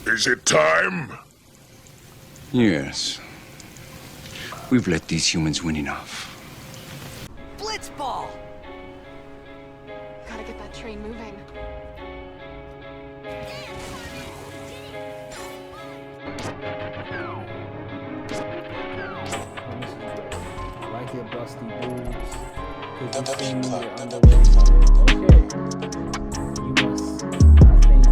Is it time? Yes. We've let these humans win enough. Blitzball! Gotta get that train moving. Right here, busty dudes. The beat club, the Okay. beat club. You must, I think.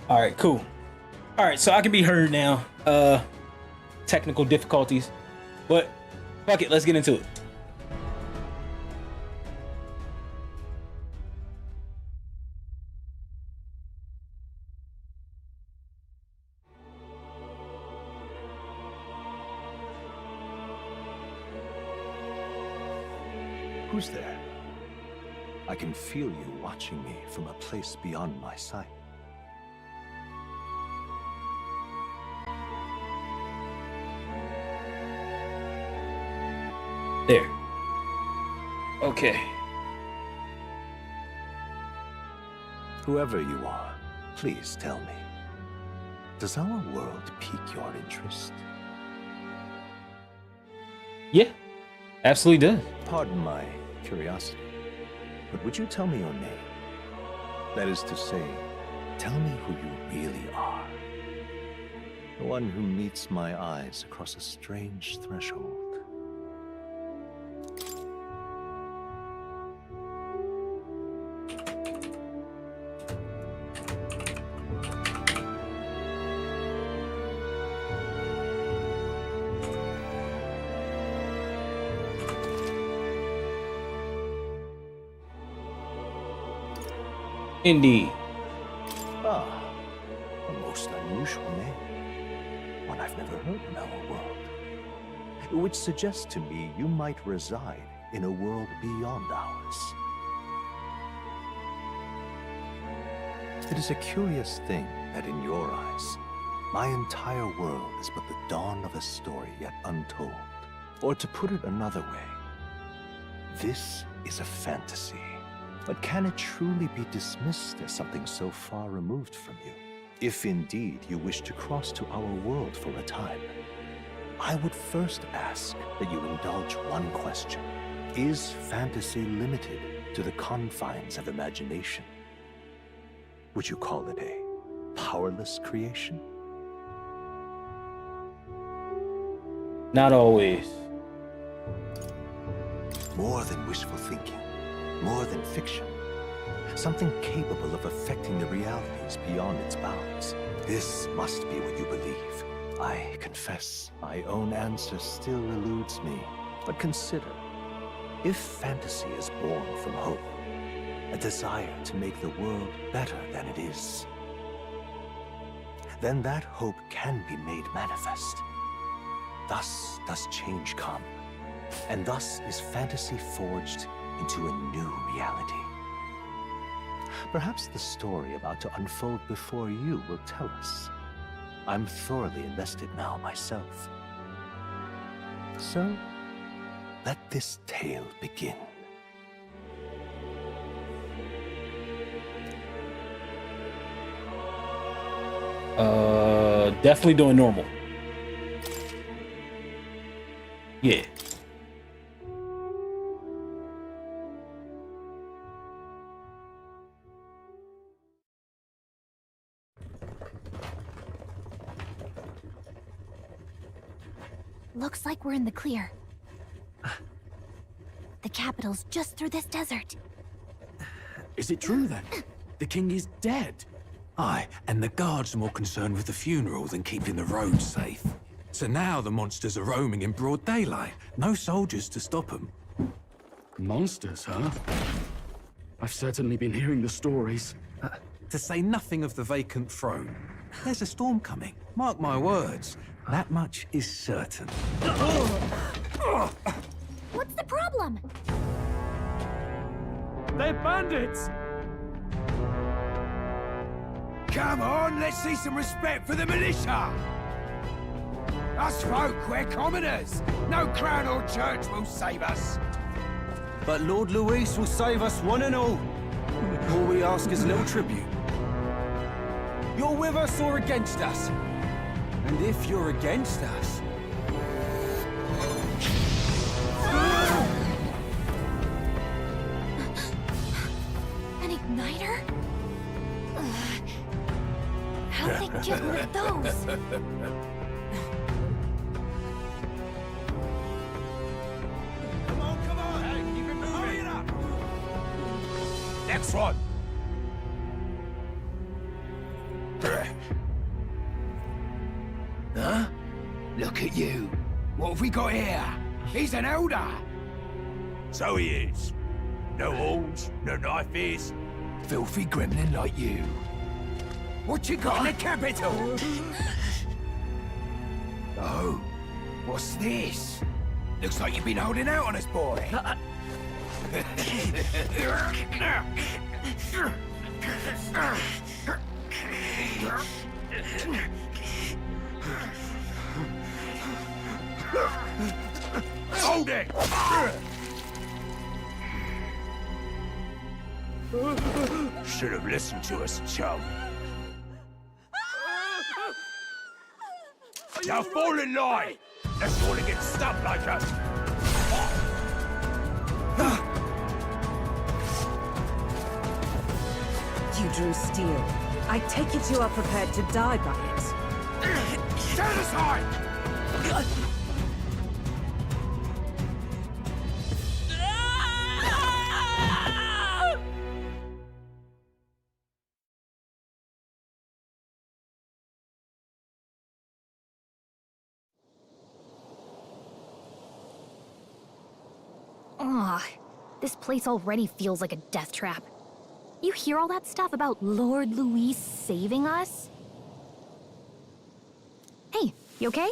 All right, cool. All right, so I can be heard now. Technical difficulties, but fuck it, let's get into it. Who's there? I can feel you watching me from a place beyond my sight. There. Okay. Whoever you are, please tell me. Does our world pique your interest? Yeah, absolutely does. Pardon my curiosity, but would you tell me your name? That is to say, tell me who you really are. The one who meets my eyes across a strange threshold. Indeed. Ah, a most unusual name. One I've never heard in our world. Which suggests to me you might reside in a world beyond ours. It is a curious thing that in your eyes, my entire world is but the dawn of a story yet untold. Or to put it another way, this is a fantasy. But can it truly be dismissed as something so far removed from you? If indeed you wish to cross to our world for a time, I would first ask that you indulge one question. Is fantasy limited to the confines of imagination? Would you call it a powerless creation? Not always. More than wishful thinking. More than fiction. Something capable of affecting the realities beyond its bounds. This must be what you believe. I confess, my own answer still eludes me. But consider, if fantasy is born from hope, a desire to make the world better than it is, then that hope can be made manifest. Thus does change come, and thus is fantasy forged into a new reality. Perhaps the story about to unfold before you will tell us. I'm thoroughly invested now myself. So, let this tale begin. Definitely doing normal. Yeah. Looks like we're in the clear. The capital's just through this desert. Is it true then? The king is dead? Aye, and the guards are more concerned with the funeral than keeping the roads safe. So now the monsters are roaming in broad daylight. No soldiers to stop them. Monsters, huh? I've certainly been hearing the stories. To say nothing of the vacant throne. There's a storm coming. Mark my words. That much is certain. What's the problem? They're bandits! Come on, let's see some respect for the militia! Us folk, we're commoners. No crown or church will save us. But Lord Luis will save us one and all. All we ask is a little tribute. You're with us or against us? And if you're against us... An igniter? How'd they get rid of those? Come on! Hey, keep it moving! Hurry it up! Next one! Huh? Look at you. What have we got here? He's an elder. So he is. No horns, no knife is. Filthy gremlin like you. What you got in the capital? Oh, what's this? Looks like you've been holding out on us, boy. Hold it! Should have listened to us, chum. Now fall in line! Let's all get stuck like us! You drew steel. I take it you are prepared to die by it. Stand aside! Ugh, this place already feels like a death trap. You hear all that stuff about Lord Luis saving us? Hey, you okay?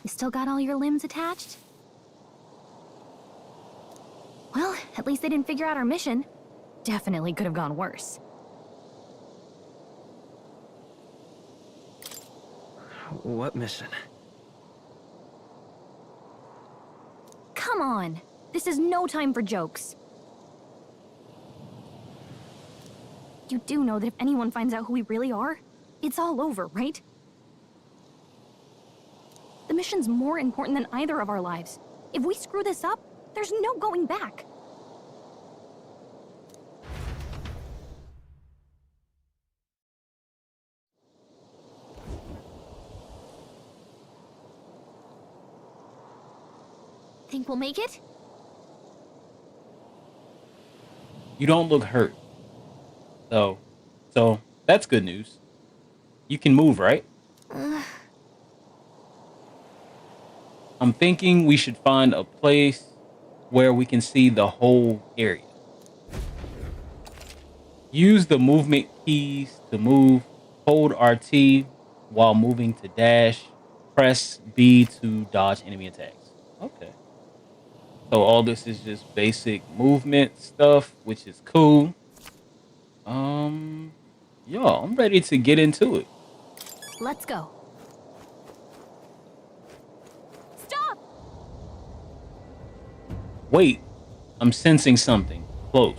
You still got all your limbs attached? Well, at least they didn't figure out our mission. Definitely could have gone worse. What mission? Come on! This is no time for jokes. You do know that if anyone finds out who we really are, it's all over, right? The mission's more important than either of our lives. If we screw this up, there's no going back. Think we'll make it? You don't look hurt. So that's good news. You can move, right? I'm thinking we should find a place where we can see the whole area. Use the movement keys to move. Hold RT while moving to dash. Press B to dodge enemy attacks. Okay. So all this is just basic movement stuff, which is cool. Yo, I'm ready to get into it. Let's go. Stop! Wait, I'm sensing something close.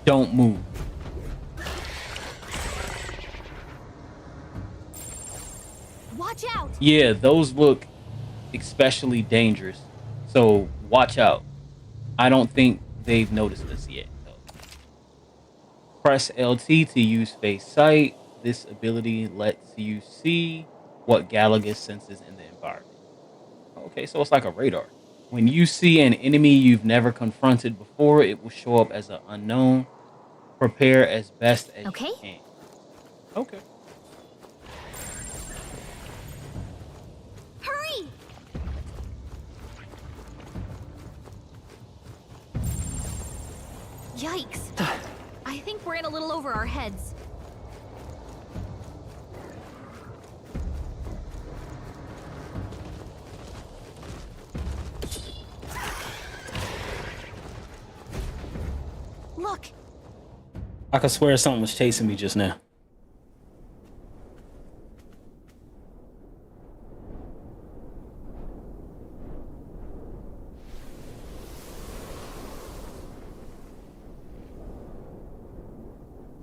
Don't move. Watch out! Yeah, those look especially dangerous. So watch out. I don't think they've noticed us yet. Press LT to use face sight. This ability lets you see what Galagus senses in the environment. Okay, so it's like a radar. When you see an enemy you've never confronted before, it will show up as an unknown. Prepare as best as you can. Okay. Hurry! Yikes. I think we're in a little over our heads. Look! I could swear something was chasing me just now.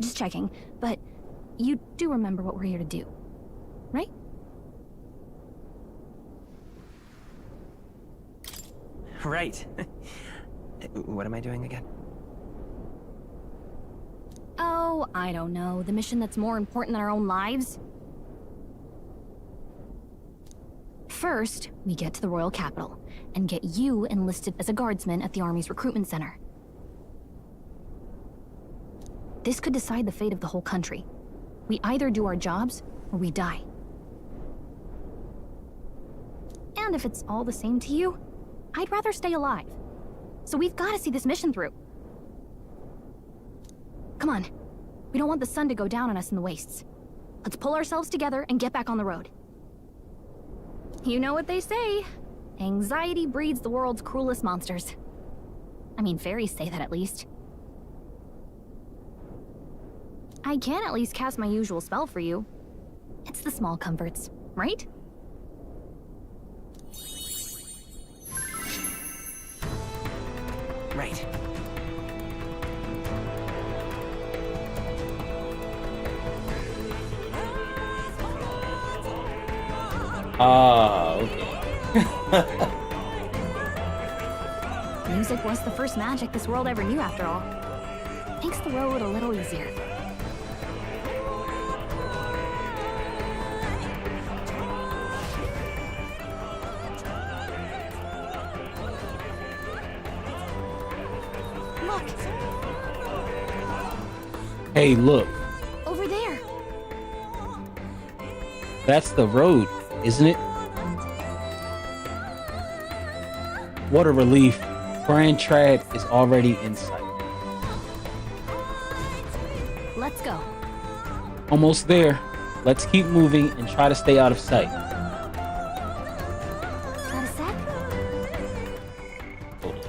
Just checking, but you do remember what we're here to do, right? Right. What am I doing again? Oh, I don't know. The mission that's more important than our own lives? First, we get to the royal capital and get you enlisted as a guardsman at the army's recruitment center. This could decide the fate of the whole country. We either do our jobs or we die. And if it's all the same to you, I'd rather stay alive. So we've got to see this mission through. Come on. We don't want the sun to go down on us in the wastes. Let's pull ourselves together and get back on the road. You know what they say. Anxiety breeds the world's cruelest monsters. I mean, fairies say that at least. I can at least cast my usual spell for you. It's the small comforts, right? Right. Okay. Music was the first magic this world ever knew, after all. Makes the road a little easier. Look! Hey, look. Over there! That's the road, isn't it? What a relief. Grand Trad is already in sight. Let's go. Almost there. Let's keep moving and try to stay out of sight. Got a sec? Hold on.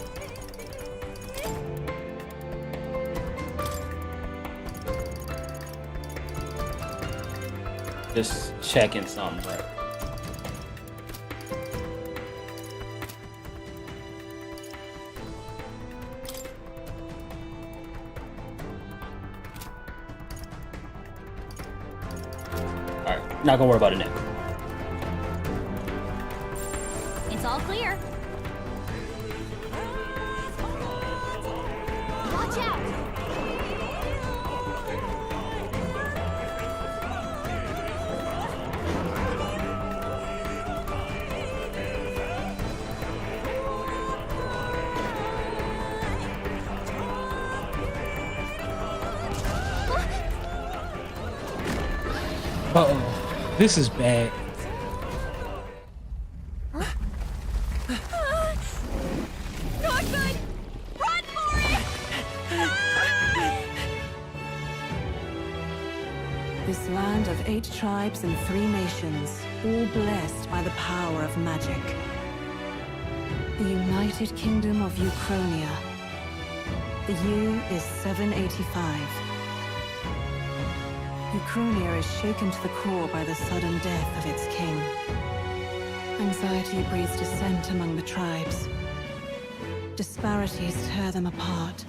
Just checking something, right? Alright, not gonna worry about it now. It's all clear. Watch out! Uh-oh. This is bad. Not good! Run for it! This land of 8 tribes and 3 nations, all blessed by the power of magic. The United Kingdom of Uchronia. The year is 785. Uchronia is shaken to the core by the sudden death of its king. Anxiety breeds dissent among the tribes. Disparities tear them apart,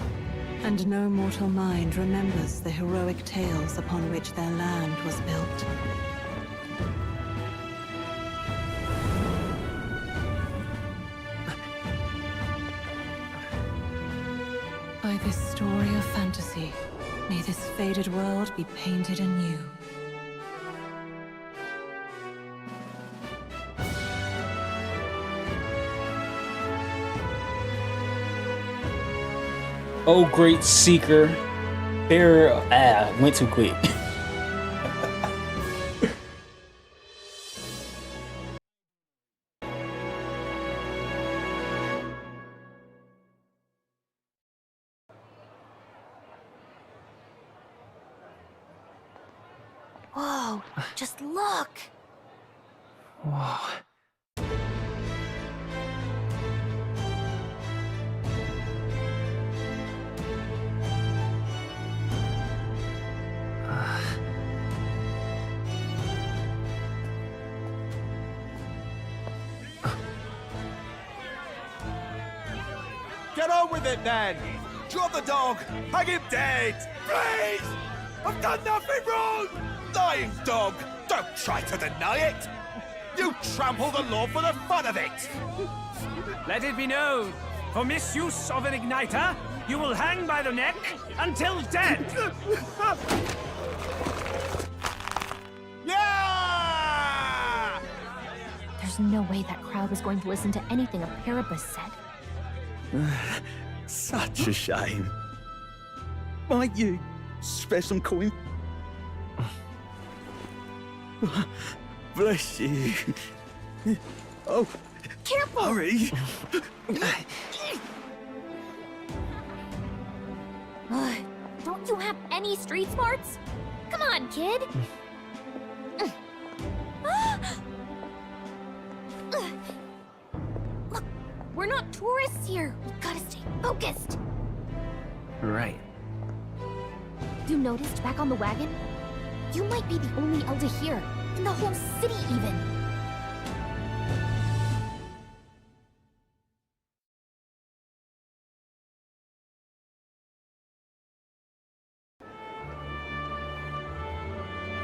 and no mortal mind remembers the heroic tales upon which their land was built. By this story of fantasy, may this faded world be painted anew. Oh, great seeker. Bearer. Went too quick. Whoa, just look! Whoa. Get on with it, then! Drop the dog! Hang him dead! Please! I've done nothing wrong! Lying dog! Don't try to deny it! You trample the law for the fun of it! Let it be known, for misuse of an igniter, you will hang by the neck until dead! Yeah! There's no way that crowd was going to listen to anything a Paribus said. Such a shame. Might you spare some coin? Bless you. Oh, Careful! hurry! Don't you have any street smarts? Come on, kid! Look, we're not tourists here. We've gotta stay focused. Right. You noticed back on the wagon? You might be the only elder here, in the whole city even.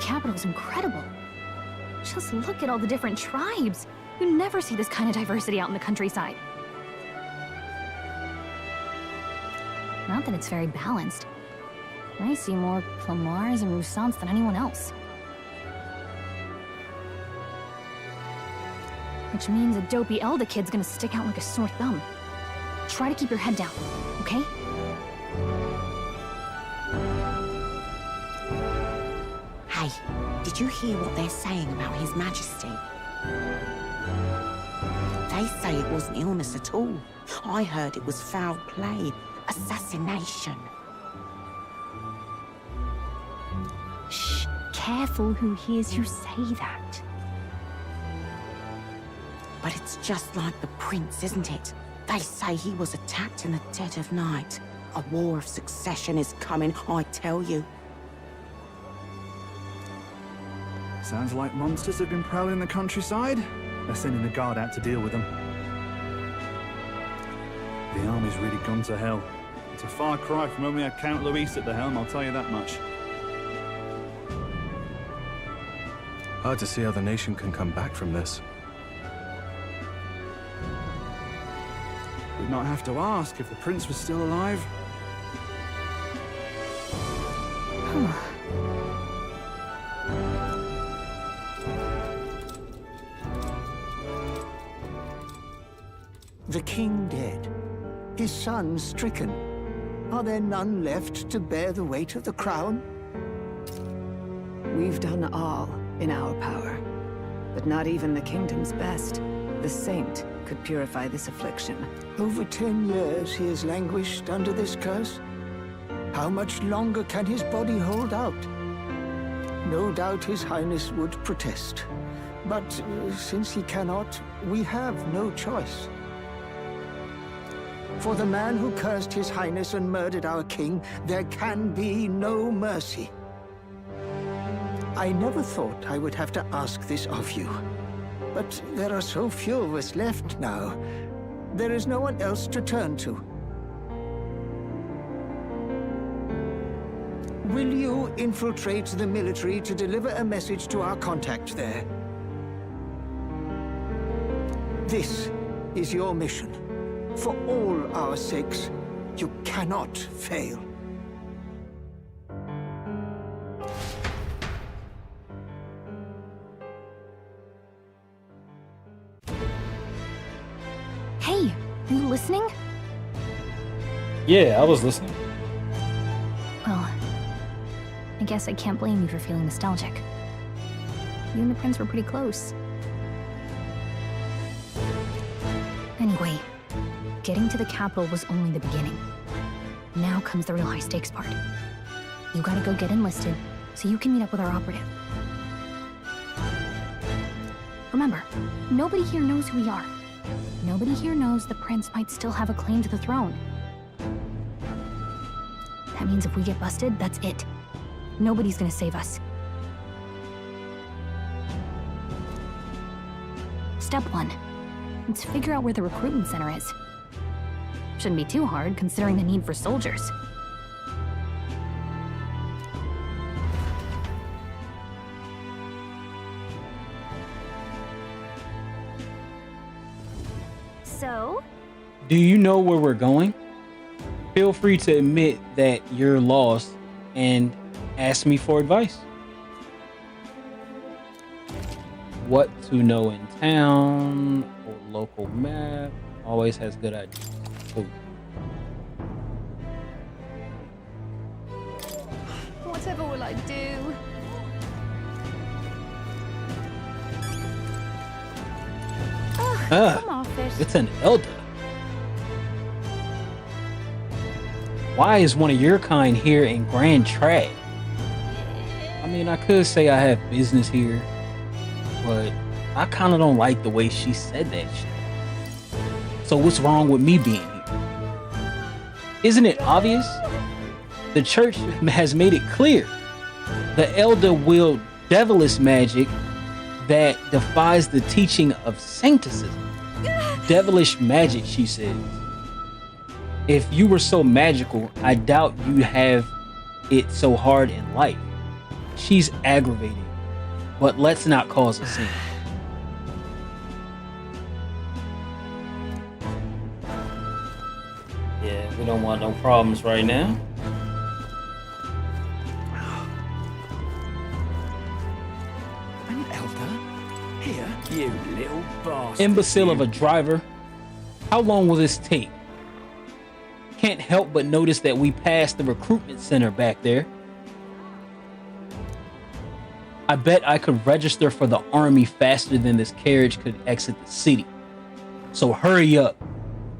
Capital's incredible. Just look at all the different tribes. You never see this kind of diversity out in the countryside. Not that it's very balanced. I see more Clamars and Roussants than anyone else. Which means a dopey Elda kid's gonna stick out like a sore thumb. Try to keep your head down, okay? Hey, did you hear what they're saying about His Majesty? They say it wasn't illness at all. I heard it was foul play, assassination. Shh, careful who hears you say that. But it's just like the prince, isn't it? They say he was attacked in the dead of night. A war of succession is coming, I tell you. Sounds like monsters have been prowling the countryside. They're sending the guard out to deal with them. The army's really gone to hell. It's a far cry from when we had Count Luis at the helm, I'll tell you that much. Hard to see how the nation can come back from this. We'd not have to ask if the prince was still alive. The king dead, his son stricken. Are there none left to bear the weight of the crown? We've done all in our power, but not even the kingdom's best, the saint, could purify this affliction. Over 10 years he has languished under this curse. How much longer can his body hold out? No doubt His Highness would protest. But since he cannot, we have no choice. For the man who cursed His Highness and murdered our king, there can be no mercy. I never thought I would have to ask this of you. But there are so few of us left now. There is no one else to turn to. Will you infiltrate the military to deliver a message to our contact there? This is your mission. For all our sakes, you cannot fail. Hey, are you listening? Yeah, I was listening. Well, I guess I can't blame you for feeling nostalgic. You and the prince were pretty close. Anyway, getting to the capital was only the beginning. Now comes the real high-stakes part. You gotta go get enlisted, so you can meet up with our operative. Remember, nobody here knows who we are. Nobody here knows the prince might still have a claim to the throne. That means if we get busted, that's it. Nobody's gonna save us. Step 1. Let's figure out where the recruitment center is. Shouldn't be too hard, considering the need for soldiers. Do you know where we're going? Feel free to admit that you're lost and ask me for advice. What to know in town or local map always has good ideas. Ooh. Whatever will I do? Come off this. It's an elder. Why is one of your kind here in Grand Trad? I mean, I could say I have business here, but I kind of don't like the way she said that shit. So what's wrong with me being here? Isn't it obvious? The church has made it clear. The elder wield devilish magic that defies the teaching of sancticism. Devilish magic, she says. If you were so magical, I doubt you'd have it so hard in life. She's aggravating, but let's not cause a scene. Yeah, we don't want no problems right now. An elder? Here, you little bastard. Imbecile of a driver. How long will this take? Can't help but notice that we passed the recruitment center back there. I bet I could register for the army faster than this carriage could exit the city. So hurry up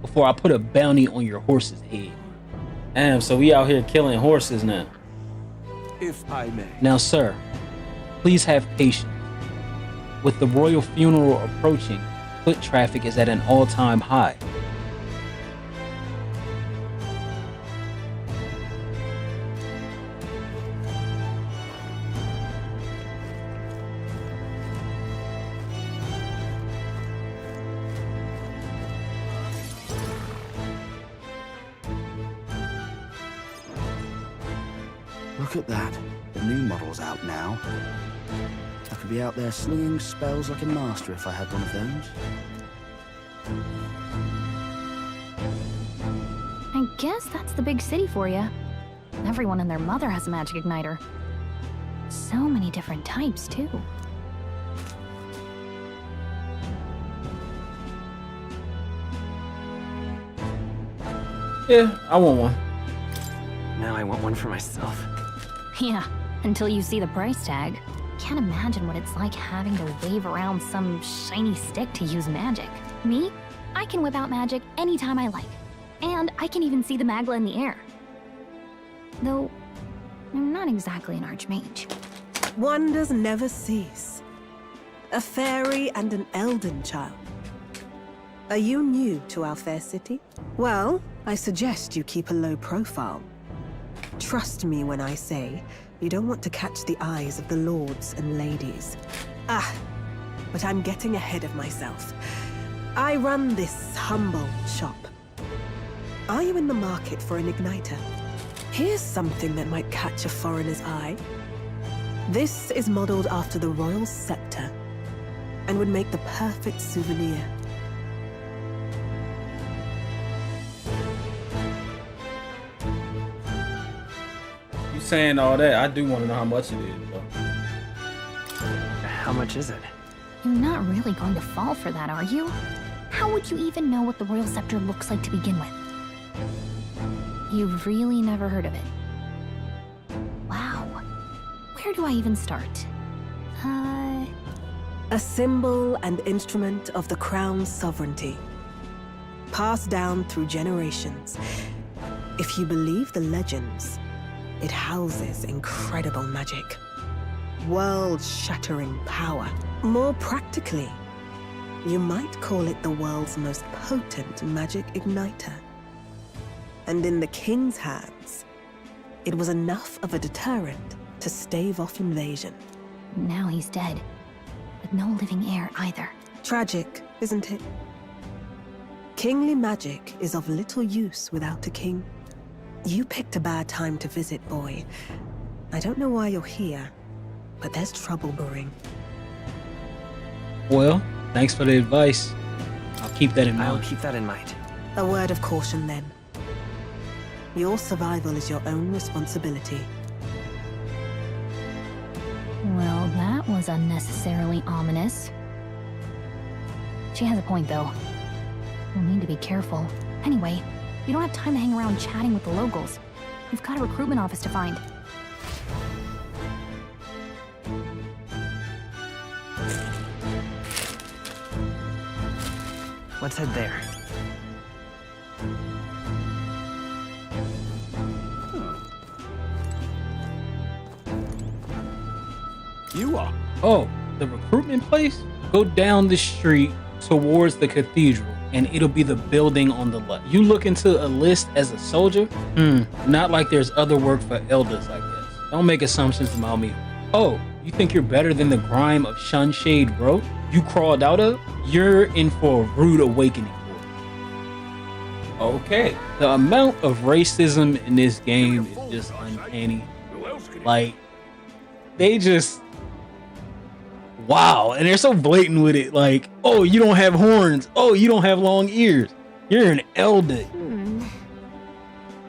before I put a bounty on your horse's head. Damn, so we out here killing horses now. If I may. Now, sir, please have patience. With the royal funeral approaching, foot traffic is at an all-time high. Look at that. The new model's out now. I could be out there slinging spells like a master if I had one of those. I guess that's the big city for you. Everyone and their mother has a magic igniter. So many different types, too. Yeah, I want one. Now I want one for myself. Yeah, until you see the price tag. Can't imagine what it's like having to wave around some shiny stick to use magic. Me? I can whip out magic anytime I like. And I can even see the magla in the air. Though, I'm not exactly an archmage. Wonders never cease. A fairy and an elden child. Are you new to our fair city? Well, I suggest you keep a low profile. Trust me when I say you don't want to catch the eyes of the lords and ladies. But I'm getting ahead of myself. I run this humble shop. Are you in the market for an igniter? Here's something that might catch a foreigner's eye. This is modeled after the royal scepter and would make the perfect souvenir. You saying all that, I do want to know how much it is, though. How much is it? You're not really going to fall for that, are you? How would you even know what the royal scepter looks like to begin with? You've really never heard of it. Wow. Where do I even start? A symbol and instrument of the crown's sovereignty. Passed down through generations. If you believe the legends, it houses incredible magic. World-shattering power. More practically, you might call it the world's most potent magic igniter. And in the king's hands, it was enough of a deterrent to stave off invasion. Now he's dead, with no living heir either. Tragic, isn't it? Kingly magic is of little use without a king. You picked a bad time to visit, boy. I don't know why you're here, but there's trouble brewing. Well, thanks for the advice. I'll keep that in mind. I'll keep that in mind. A word of caution, then. Your survival is your own responsibility. Well, that was unnecessarily ominous. She has a point, though. We'll need to be careful. Anyway, we don't have time to hang around chatting with the locals. We've got a recruitment office to find. Let's head there. You are? Oh, the recruitment place? Go down the street towards the cathedral, and it'll be the building on the left. You look into a list as a soldier? Not like there's other work for elders, I guess. Don't make assumptions about me. Oh, you think you're better than the grime of Sunshade Road you crawled out of? You're in for a rude awakening. Okay. The amount of racism in this game is just uncanny. Like, they just... Wow, and they're so blatant with it. Like, oh, you don't have horns. Oh, you don't have long ears. You're an elder.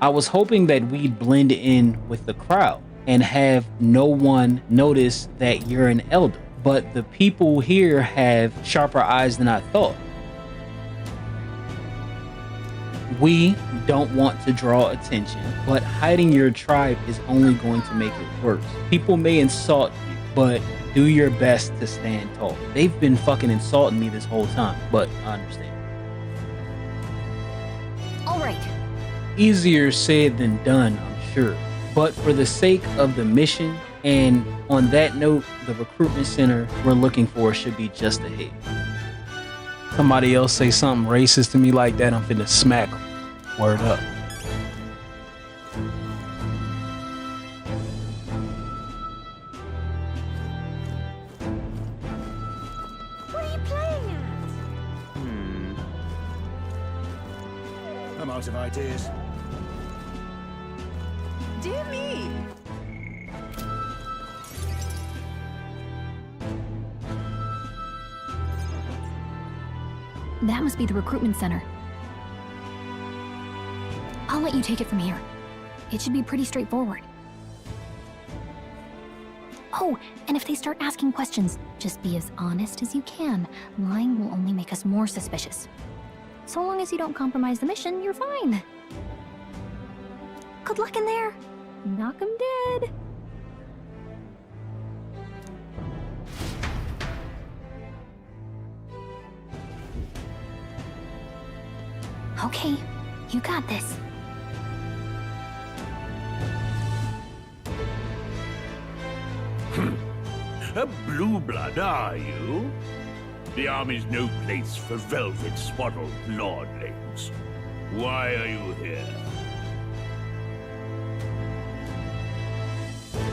I was hoping that we'd blend in with the crowd and have no one notice that you're an elder. But the people here have sharper eyes than I thought. We don't want to draw attention, but hiding your tribe is only going to make it worse. People may insult you, but do your best to stand tall. They've been fucking insulting me this whole time, but I understand. All right. Easier said than done, I'm sure. But for the sake of the mission, and on that note, the recruitment center we're looking for should be just ahead. Somebody else say something racist to me like that, I'm finna smack them. Word up. What are you playing at? I'm out of ideas. Dear me. That must be the recruitment center. I'll let you take it from here. It should be pretty straightforward. Oh, and if they start asking questions, just be as honest as you can. Lying will only make us more suspicious. So long as you don't compromise the mission, you're fine. Good luck in there. Knock 'em dead. Okay, you got this. A blue blood, are you? The army's no place for velvet-swaddled lordlings. Why are you here?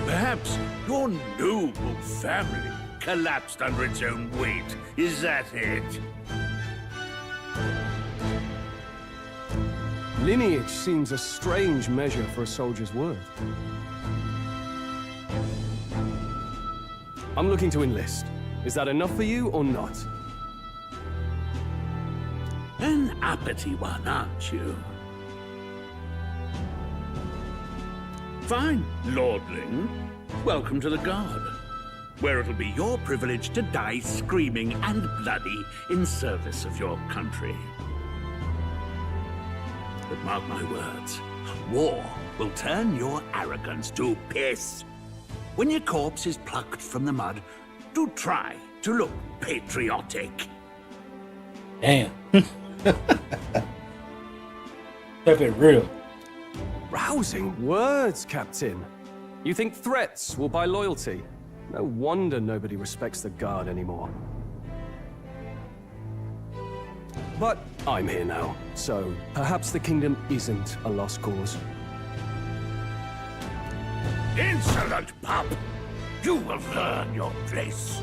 Perhaps your noble family collapsed under its own weight. Is that it? Lineage seems a strange measure for a soldier's worth. I'm looking to enlist. Is that enough for you or not? An uppity one, aren't you? Fine, lordling. Welcome to the Guard, where it'll be your privilege to die screaming and bloody in service of your country. But mark my words, war will turn your arrogance to piss. When your corpse is plucked from the mud, do try to look patriotic. Damn. Kept it real. Rousing words, Captain. You think threats will buy loyalty? No wonder nobody respects the Guard anymore. But I'm here now, so perhaps the kingdom isn't a lost cause. Insolent pup! You will learn your place.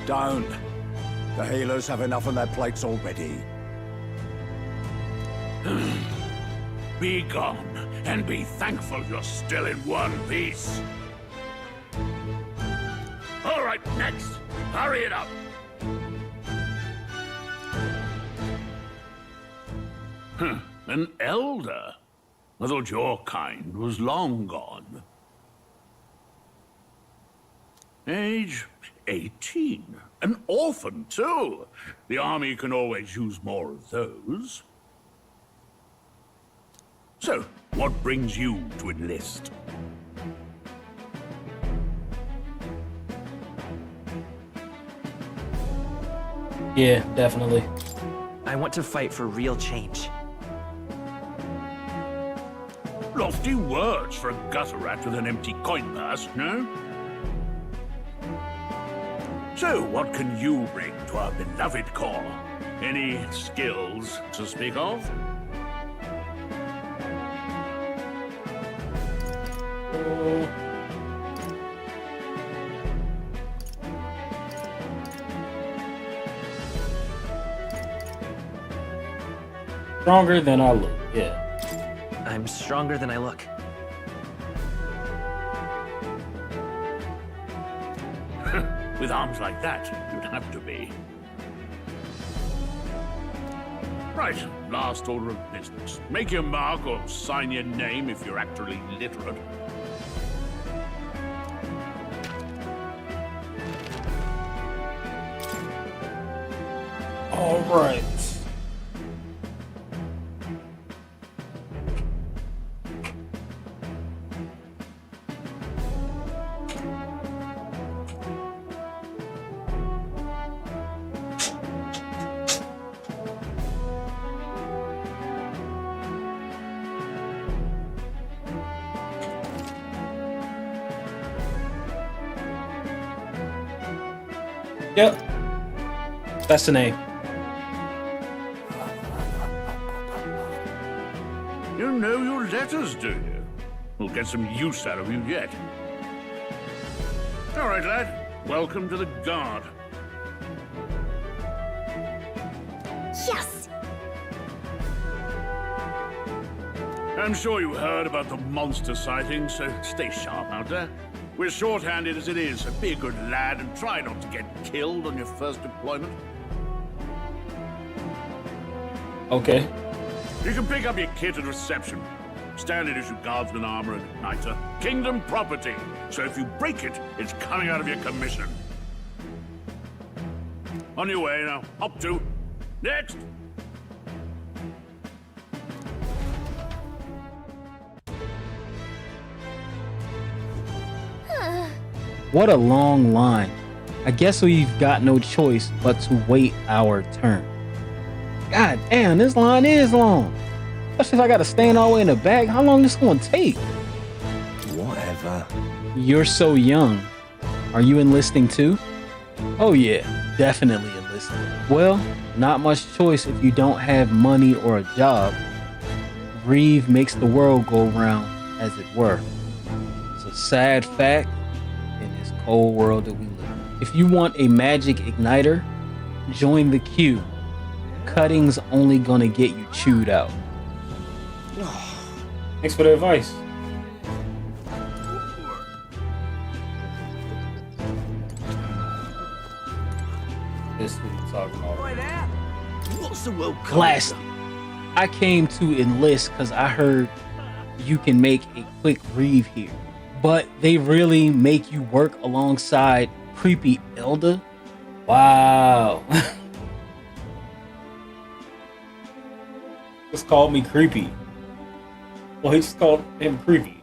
Don't. The healers have enough on their plates already. Be gone, and be thankful you're still in one piece. All right, next. Hurry it up. An elder? I thought your kind was long gone. Age 18. An orphan, too. The army can always use more of those. So, what brings you to enlist? Yeah, definitely. I want to fight for real change. Lofty words for a gutter rat with an empty coin purse, no? So, what can you bring to our beloved corps? Any skills to speak of? Stronger than I look, yeah. I'm stronger than I look. With arms like that, you'd have to be. Right, last order of business. Make your mark or sign your name if you're actually literate. All right. Yep. That's the name. You know your letters, do you? We'll get some use out of you yet. All right, lad. Welcome to the Guard. Yes! I'm sure you heard about the monster sighting, so stay sharp out there. We're short-handed as it is, so be a good lad and try not to get killed on your first deployment. Okay. You can pick up your kit at reception. Standard issue guardsman armor and igniter. Kingdom property. So if you break it, it's coming out of your commission. On your way now. Up to. Next! What a long line. I guess we've got no choice but to wait our turn. God damn, this line is long. Especially if I gotta stand all the way in the back. How long is this gonna take? Whatever. You're so young. Are you enlisting too? Oh yeah, definitely enlisting. Well, not much choice if you don't have money or a job. Reeve makes the world go round, as it were. It's a sad fact in this cold world that we live in. If you want a magic igniter, join the queue. Cutting's only gonna get you chewed out. Thanks for the advice. This is what you're talking about. What's the world Blasted. I came to enlist because I heard you can make a quick Reeve here. But they really make you work alongside creepy Elder? Wow. Just called me creepy. Well, he just called him creepy.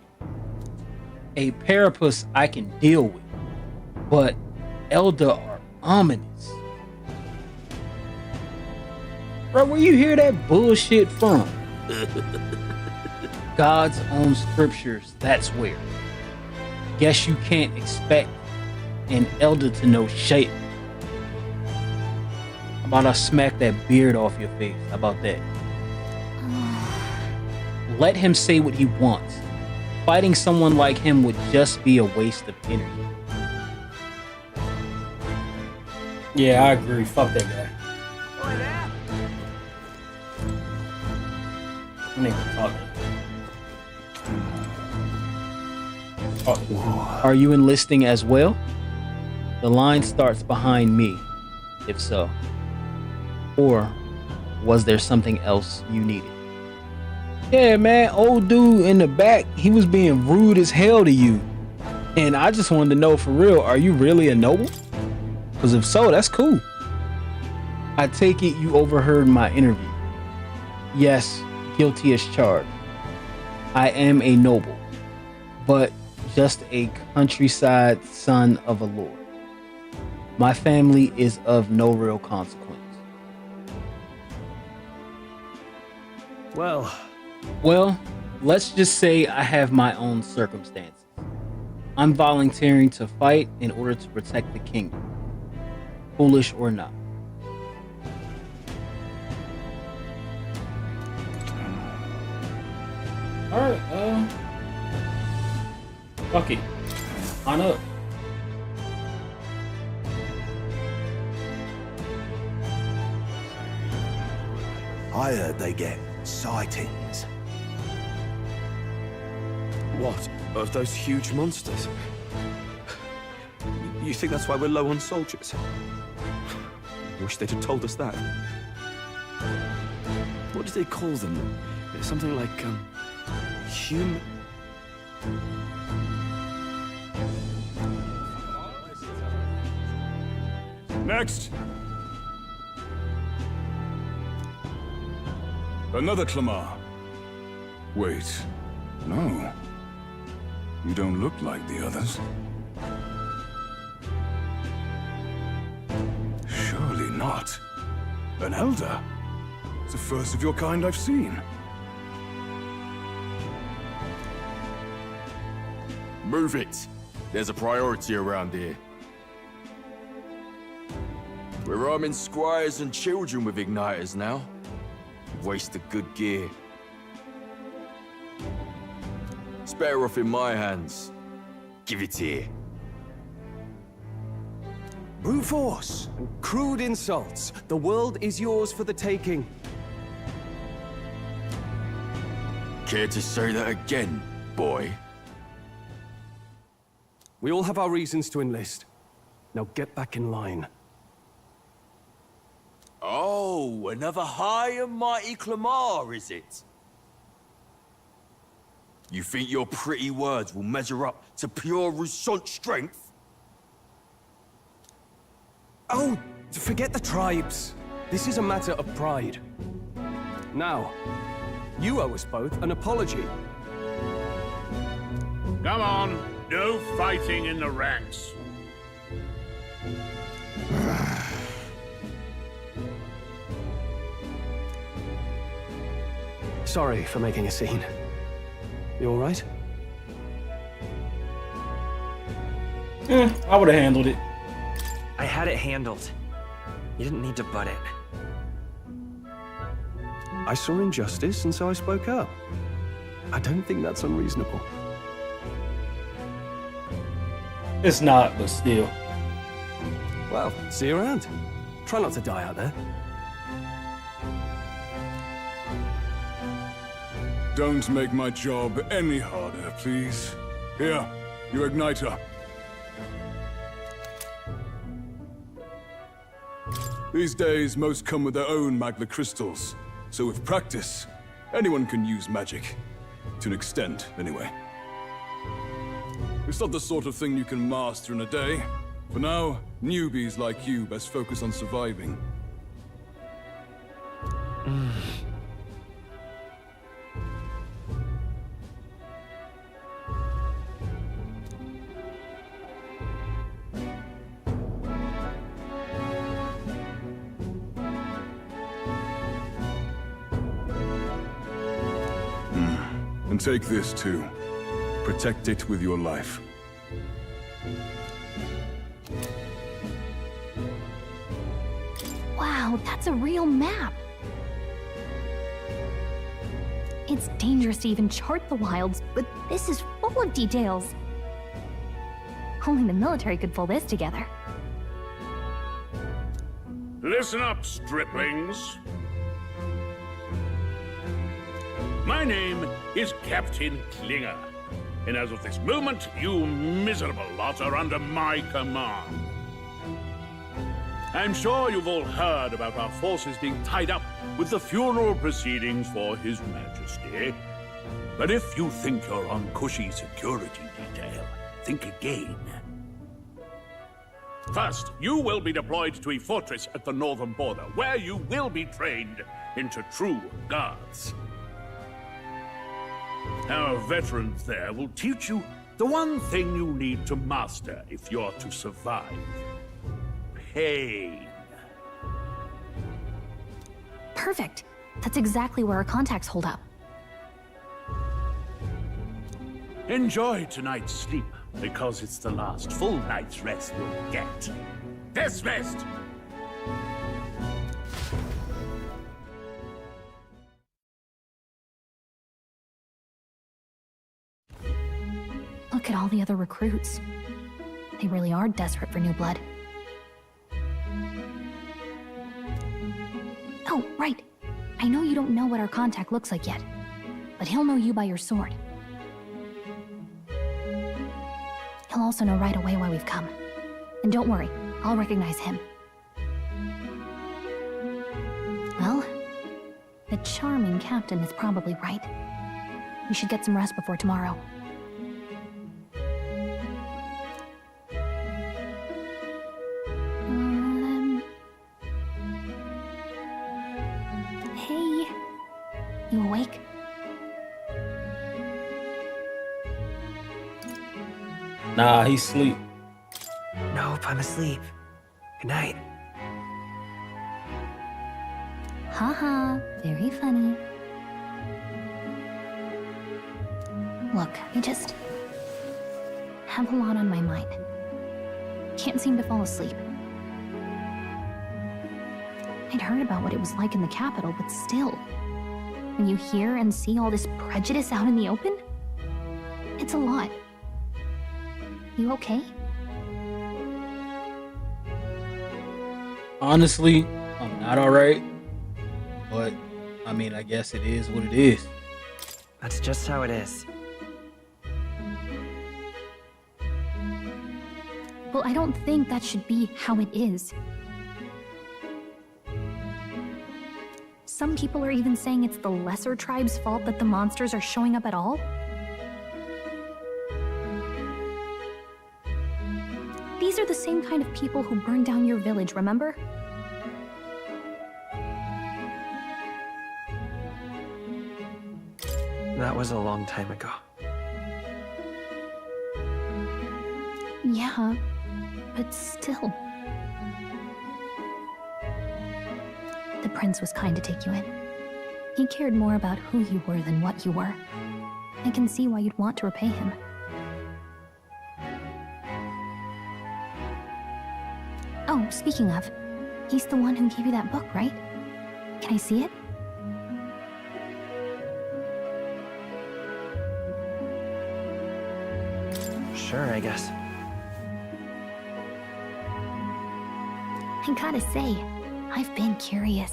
A Parapus I can deal with, but Elder are ominous. Bro, where you hear that bullshit from? God's own scriptures, that's where. Guess you can't expect an elder to know shit. How about I smack that beard off your face? How about that? Let him say what he wants. Fighting someone like him would just be a waste of energy. Yeah, I agree. Fuck that guy. I'm not even talking. Oh. Are you enlisting as well? The line starts behind me, if so. Or was there something else you needed? Yeah, man, old dude in the back, he was being rude as hell to you. And I just wanted to know for real, are you really a noble? Because if so, that's cool. I take it you overheard my interview. Yes, guilty as charged. I am a noble, but just a countryside son of a lord. My family is of no real consequence. Well, let's just say I have my own circumstances. I'm volunteering to fight in order to protect the kingdom. Foolish or not. Alright, fuck it. On up. I heard they get sightings. What? Of those huge monsters? You think that's why we're low on soldiers? I wish they'd have told us that. What do they call them? Something like, human... Next! Another Clamar. Wait, no. You don't look like the others. Surely not. An elder? It's the first of your kind I've seen. Move it. There's a priority around here. We're arming squires and children with igniters now. Waste of good gear. It's better off in my hands. Give it here. Brute force and crude insults. The world is yours for the taking. Care to say that again, boy? We all have our reasons to enlist. Now get back in line. Oh, another high and mighty Clamar, is it? You think your pretty words will measure up to pure Rousseau strength? Oh, forget the tribes. This is a matter of pride. Now, you owe us both an apology. Come on, no fighting in the ranks. Sorry for making a scene. You all right? I would have handled it. I had it handled. You didn't need to butt in. I saw injustice, and so I spoke up. I don't think that's unreasonable. It's not, but still. Well, see you around. Try not to die out there. Don't make my job any harder, please. Here, your igniter. These days, most come with their own magna crystals. So with practice, anyone can use magic. To an extent, anyway. It's not the sort of thing you can master in a day. For now, newbies like you best focus on surviving. And take this too. Protect it with your life. Wow, that's a real map. It's dangerous to even chart the wilds, but this is full of details. Only the military could pull this together. Listen up, striplings. My name is Captain Klinger, and as of this moment, you miserable lot are under my command. I'm sure you've all heard about our forces being tied up with the funeral proceedings for His Majesty. But if you think you're on cushy security detail, think again. First, you will be deployed to a fortress at the northern border, where you will be trained into true guards. Our veterans there will teach you the one thing you need to master if you're to survive. Pain. Perfect. That's exactly where our contacts hold up. Enjoy tonight's sleep, because it's the last full night's rest you'll get. Dismissed! Look at all the other recruits. They really are desperate for new blood. Oh, right. I know you don't know what our contact looks like yet, but he'll know you by your sword. He'll also know right away why we've come. And don't worry, I'll recognize him. Well, the charming captain is probably right. We should get some rest before tomorrow. Hey, you awake? Nah, he's asleep. Nope, I'm asleep. Good night. Haha, very funny. Look, I just have a lot on my mind. Can't seem to fall asleep. I'd heard about what it was like in the capital, but still, when you hear and see all this prejudice out in the open, it's a lot. You okay? Honestly, I'm not alright. But, I mean, I guess it is what it is. That's just how it is. Well, I don't think that should be how it is. Some people are even saying it's the lesser tribe's fault that the monsters are showing up at all. These are the same kind of people who burned down your village, remember? That was a long time ago. Yeah, but still. The prince was kind to take you in. He cared more about who you were than what you were. I can see why you'd want to repay him. Oh, speaking of, he's the one who gave you that book, right? Can I see it? Sure, I guess. I gotta say, I've been curious.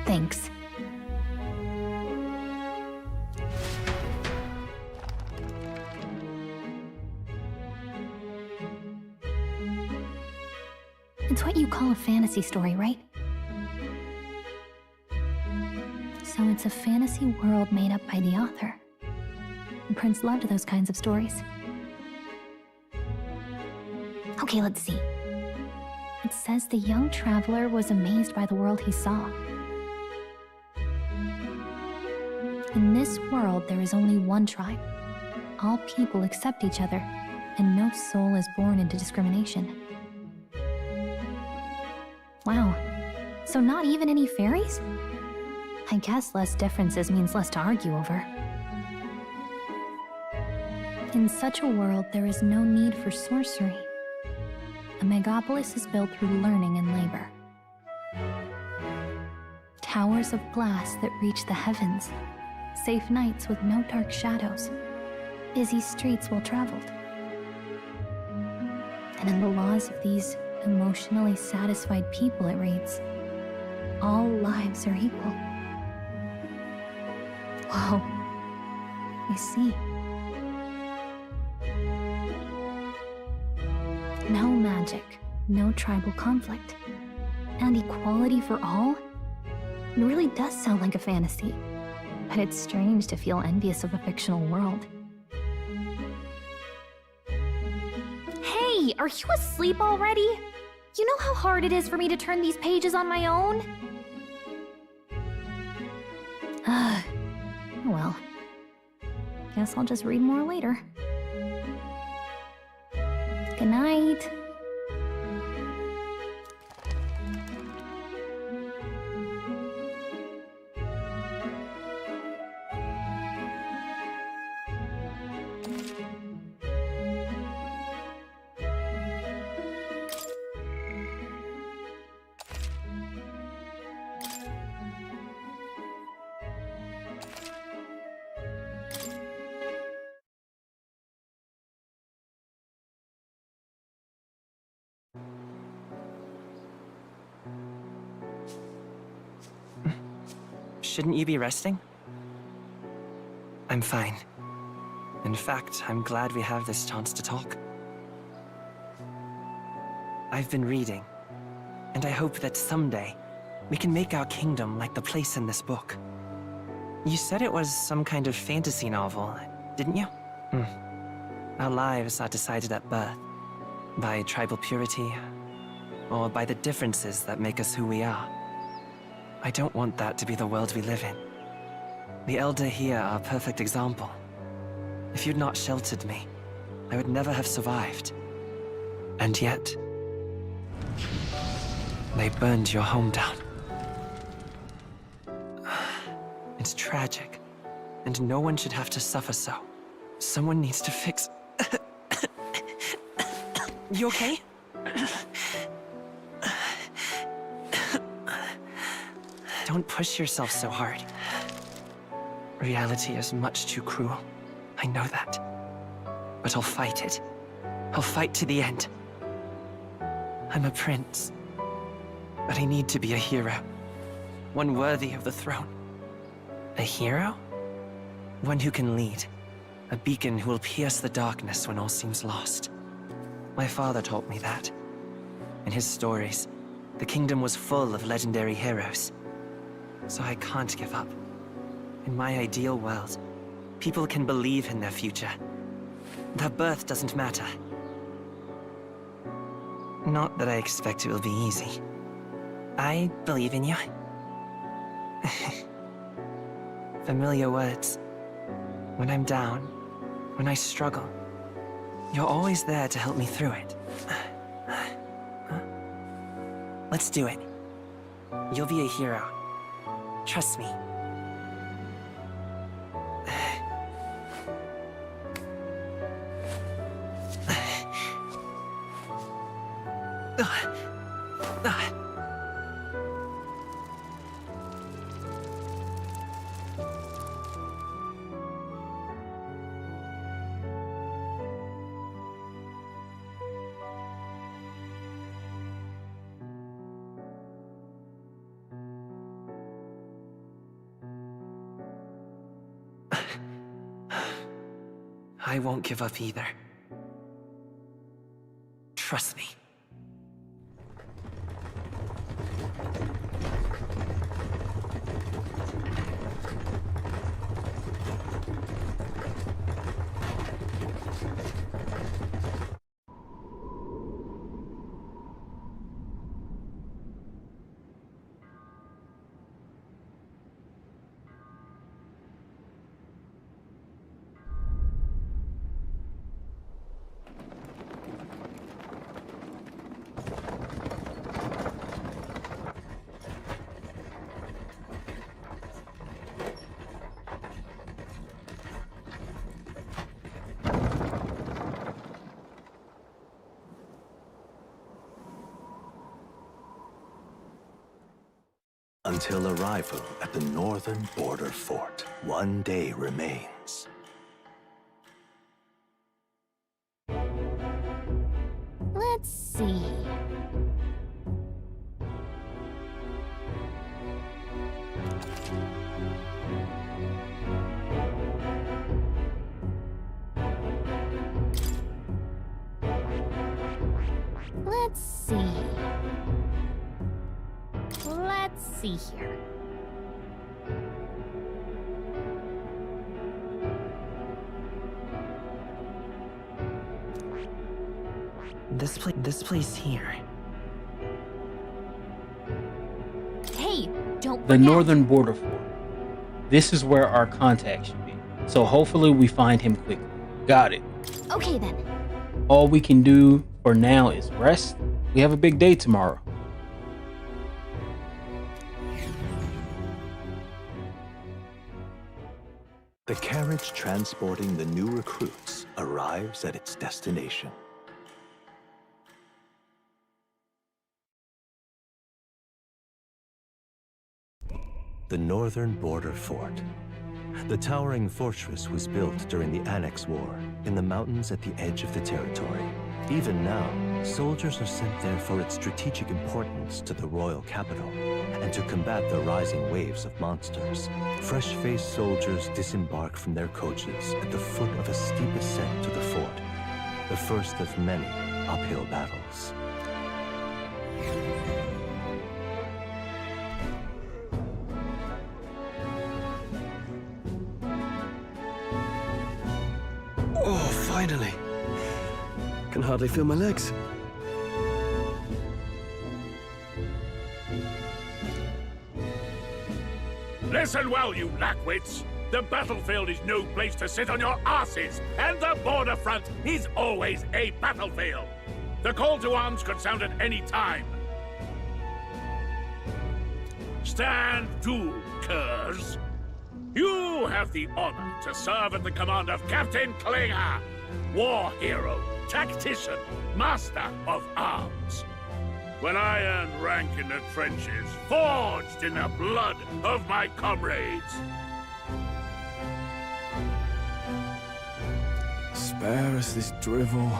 Thanks. It's what you call a fantasy story, right? So it's a fantasy world made up by the author. The prince loved those kinds of stories. Okay, let's see. It says the young traveler was amazed by the world he saw. In this world, there is only one tribe. All people accept each other, and no soul is born into discrimination. Wow, so not even any fairies? I guess less differences means less to argue over. In such a world, there is no need for sorcery. A megapolis is built through learning and labor. Towers of glass that reach the heavens. Safe nights with no dark shadows. Busy streets well traveled. And in the laws of these emotionally satisfied people, it reads, all lives are equal. Whoa. I see. No magic, no tribal conflict, and equality for all. It really does sound like a fantasy, but it's strange to feel envious of a fictional world. Hey, are you asleep already? You know how hard it is for me to turn these pages on my own? Well, guess I'll just read more later. Good night. Shouldn't you be resting? I'm fine. In fact, I'm glad we have this chance to talk. I've been reading, and I hope that someday we can make our kingdom like the place in this book. You said it was some kind of fantasy novel, didn't you? Our lives are decided at birth, by tribal purity, or by the differences that make us who we are. I don't want that to be the world we live in. The Elder here are a perfect example. If you'd not sheltered me, I would never have survived. And yet, they burned your home down. It's tragic, and no one should have to suffer so. Someone needs to fix... You okay? Don't push yourself so hard. Reality is much too cruel. I know that. But I'll fight it. I'll fight to the end. I'm a prince. But I need to be a hero. One worthy of the throne. A hero? One who can lead. A beacon who will pierce the darkness when all seems lost. My father taught me that. In his stories, the kingdom was full of legendary heroes. So I can't give up. In my ideal world, people can believe in their future. Their birth doesn't matter. Not that I expect it will be easy. I believe in you. Familiar words. When I'm down, when I struggle, you're always there to help me through it. Let's do it. You'll be a hero. Trust me. I won't give up either. Trust me. Until arrival at the northern border fort, one day remains. Let's see. Let's see. Let's see here. This place here. Hey, don't The forget. northern border fort. This is where our contact should be. So hopefully we find him quickly. Got it. Okay then. All we can do for now is rest. We have a big day tomorrow. The carriage transporting the new recruits arrives at its destination. The northern border fort. The towering fortress was built during the Annex War in the mountains at the edge of the territory. Even now, soldiers are sent there for its strategic importance to the royal capital and to combat the rising waves of monsters. Fresh-faced soldiers disembark from their coaches at the foot of a steep ascent to the fort, the first of many uphill battles. Oh, finally. Can hardly feel my legs. Listen well, you lackwits. The battlefield is no place to sit on your asses, and the border front is always a battlefield. The call to arms could sound at any time. Stand to, curs. You have the honor to serve at the command of Captain Klinger, war hero, tactician, master of arms. When I earned rank in the trenches, forged in the blood of my comrades. Spare us this drivel.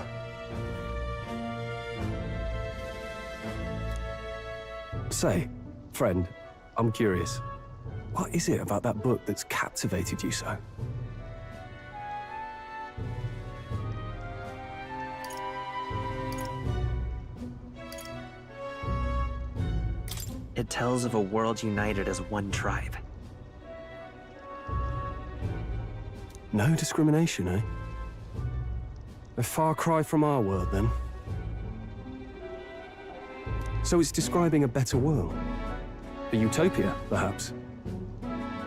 Say, friend, I'm curious. What is it about that book that's captivated you so? It tells of a world united as one tribe. No discrimination, eh? A far cry from our world, then. So it's describing a better world. A utopia, perhaps.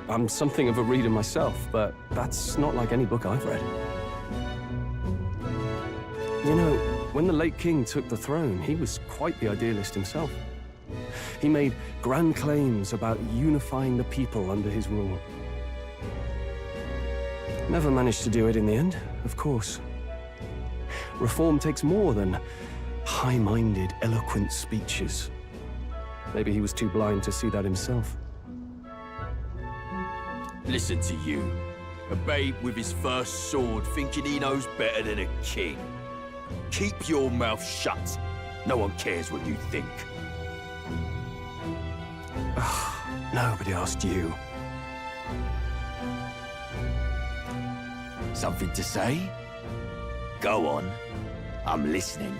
I'm something of a reader myself, but that's not like any book I've read. You know, when the late king took the throne, he was quite the idealist himself. He made grand claims about unifying the people under his rule. Never managed to do it in the end, of course. Reform takes more than high-minded, eloquent speeches. Maybe he was too blind to see that himself. Listen to you. A babe with his first sword thinking he knows better than a king. Keep your mouth shut. No one cares what you think. Nobody asked you. Something to say? Go on. I'm listening.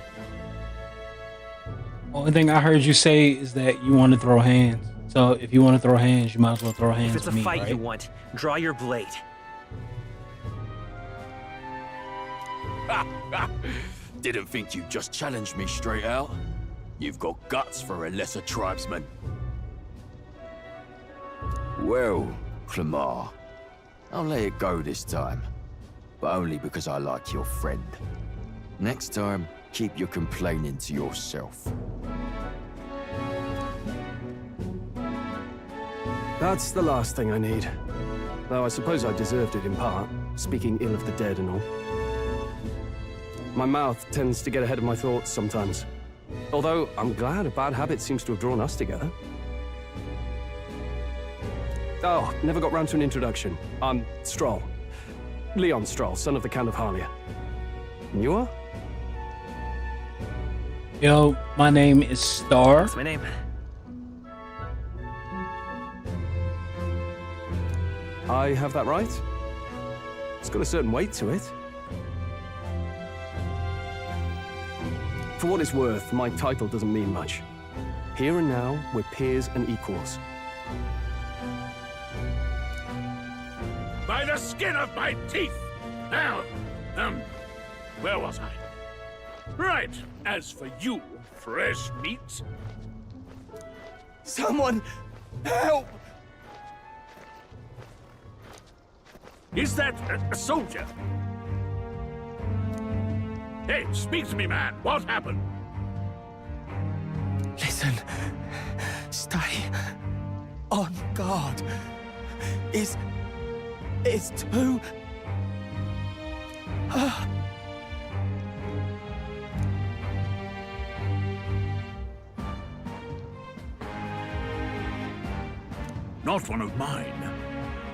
Only thing I heard you say is that you want to throw hands. So if you want to throw hands, you might as well throw hands If it's a with me, fight right? you want, draw your blade. Didn't think you'd just challenge me straight out. You've got guts for a lesser tribesman. Well, Clamar, I'll let it go this time. But only because I like your friend. Next time, keep your complaining to yourself. That's the last thing I need. Though I suppose I deserved it in part, speaking ill of the dead and all. My mouth tends to get ahead of my thoughts sometimes. Although, I'm glad a bad habit seems to have drawn us together. Oh, never got round to an introduction. I'm Stroll. Leon Stroll, son of the Count of Harlia. And you are? Yo, my name is Star. That's my name. I have that right? It's got a certain weight to it. For what it's worth, my title doesn't mean much. Here and now, we're peers and equals. By the skin of my teeth! Now, where was I? Right, as for you, fresh meat. Someone help! Is that a soldier? Hey, speak to me, man. What happened? Listen. Stay on guard. It's too... Not one of mine.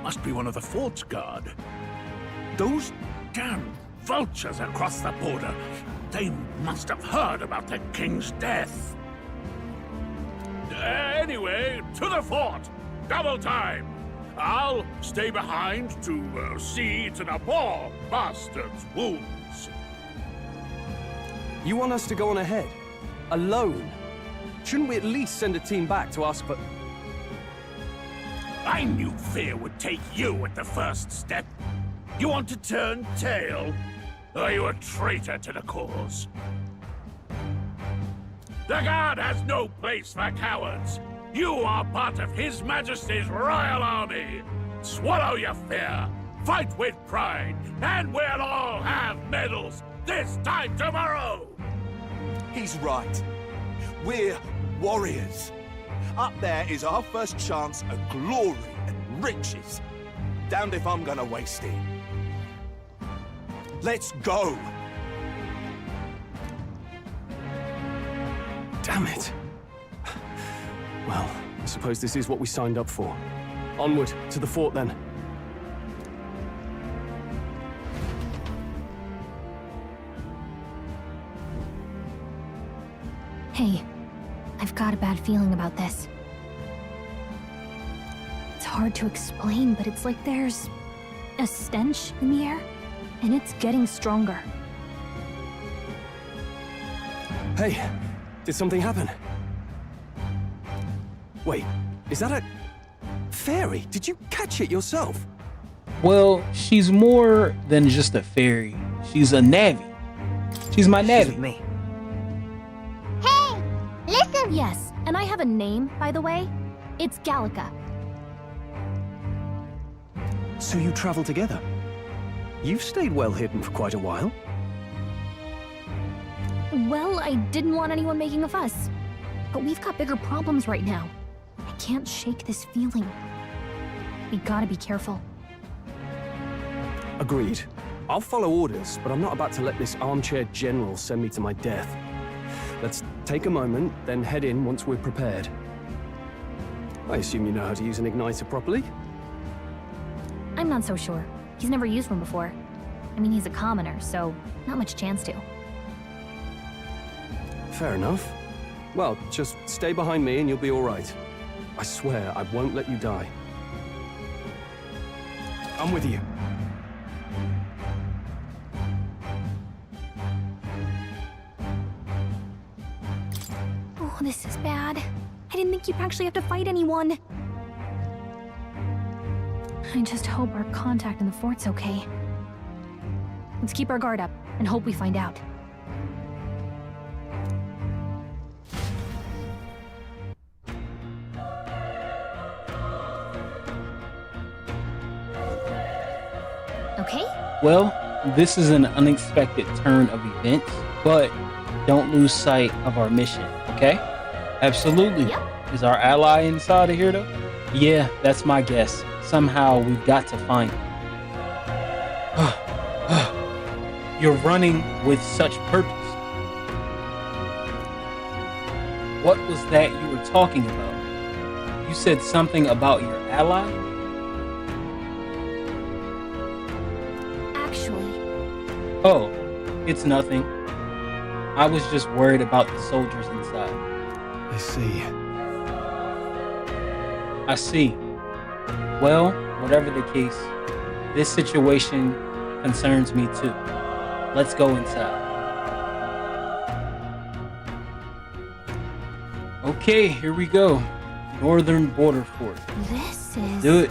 Must be one of the fort's guard. Those damn vultures across the border. They must have heard about the king's death. Anyway, to the fort. Double time. I'll stay behind to see to the poor bastard's wounds. You want us to go on ahead? Alone? Shouldn't we at least send a team back to ask for... I knew fear would take you at the first step. You want to turn tail? Are you a traitor to the cause? The guard has no place for cowards. You are part of His Majesty's royal army. Swallow your fear, fight with pride, and we'll all have medals this time tomorrow! He's right. We're warriors. Up there is our first chance at glory and riches. Damned if I'm gonna waste it. Let's go! Damn it. Well, I suppose this is what we signed up for. Onward, to the fort then. Hey, I've got a bad feeling about this. It's hard to explain, but it's like there's a stench in the air, and it's getting stronger. Hey, did something happen? Wait, is that a... fairy? Did you catch it yourself? Well, she's more than just a fairy. She's a navvy. She's my navvy. Me. Hey! Listen! Yes, and I have a name, by the way. It's Gallica. So you travel together? You've stayed well hidden for quite a while. Well, I didn't want anyone making a fuss. But we've got bigger problems right now. I can't shake this feeling. We gotta be careful. Agreed. I'll follow orders, but I'm not about to let this armchair general send me to my death. Let's take a moment, then head in once we're prepared. I assume you know how to use an igniter properly? I'm not so sure. He's never used one before. I mean, he's a commoner, so not much chance to. Fair enough. Well, just stay behind me and you'll be all right. I swear I won't let you die. I'm with you. Oh, this is bad. I didn't think you'd actually have to fight anyone. I just hope our contact in the fort's okay. Let's keep our guard up and hope we find out. Okay? Well, this is an unexpected turn of events, but don't lose sight of our mission, okay? Absolutely. Yep. Is our ally inside of here, though? Yeah, that's my guess. Somehow we've got to find him. You're running with such purpose. What was that you were talking about? You said something about your ally? Actually... Oh, it's nothing. I was just worried about the soldiers inside. I see. I see. Well, whatever the case, this situation concerns me too. Let's go inside. Okay, here we go. Northern border fort. This is... Do it.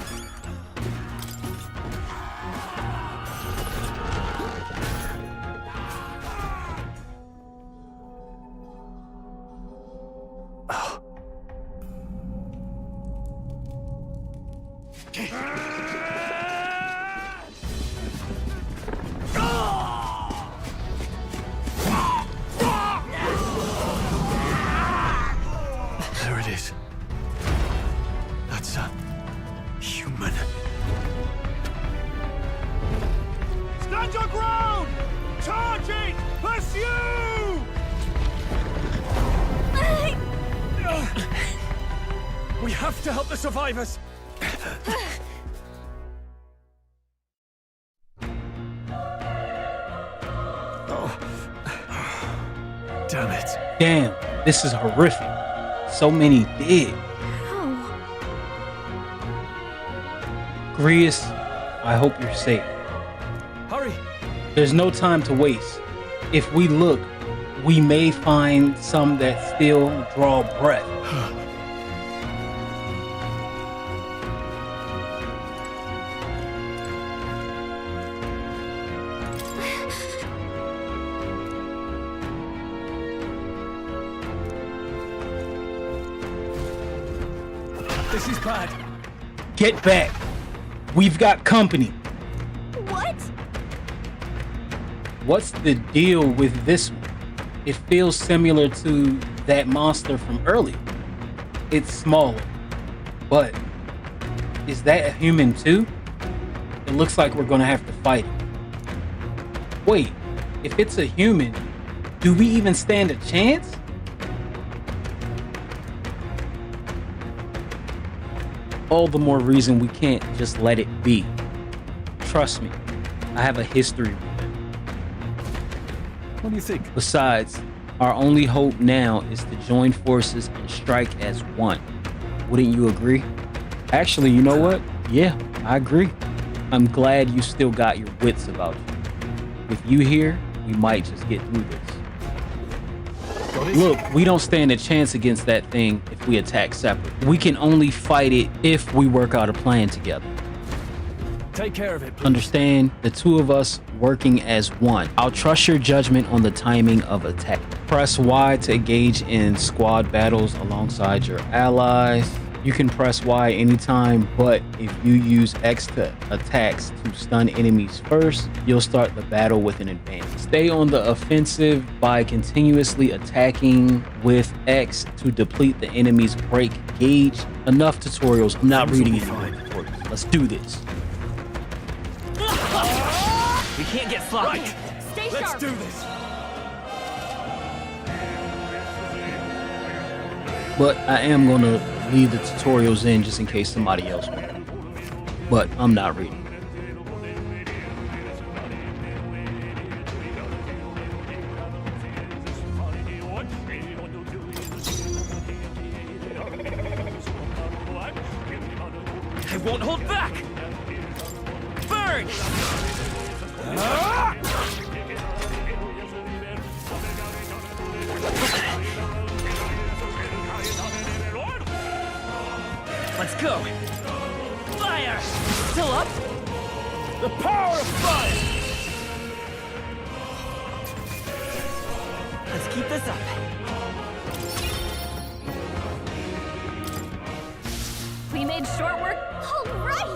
There it is. That's a human. Stand your ground! Charging! Pursue! We have to help the survivors. Damn it. Damn, this is horrific. So many dead. Grius, I hope you're safe. Hurry. There's no time to waste. If we look, we may find some that still draw breath. This is bad. Get back. We've got company. What? What's the deal with this one? It feels similar to that monster from earlier. It's smaller, but is that a human too? It looks like we're gonna have to fight it. Wait, if it's a human, do we even stand a chance? All the more reason we can't just let it be. Trust me, I have a history with it. What do you think? Besides, our only hope now is to join forces and strike as one. Wouldn't you agree? Actually, you know what? Yeah, I agree. I'm glad you still got your wits about you. With you here, we might just get through this. Look, we don't stand a chance against that thing if we attack separate. We can only fight it if we work out a plan together. Take care of it, please. Understand? The two of us working as one. I'll trust your judgment on the timing of attack. Press Y to engage in squad battles alongside your allies. You can press Y anytime, but if you use X to attacks to stun enemies first, you'll start the battle with an advantage. Stay on the offensive by continuously attacking with X to deplete the enemy's break gauge. Enough tutorials. I'm not reading any more tutorials. Let's do this. We can't get sloppy. Right. Stay Let's sharp. do this. But I am going to leave the tutorials in just in case somebody else wants. But I'm not reading. I won't hold back. Burn! Let's go. Fire! Still up? The power of fire! Let's keep this up. We made short work. All right.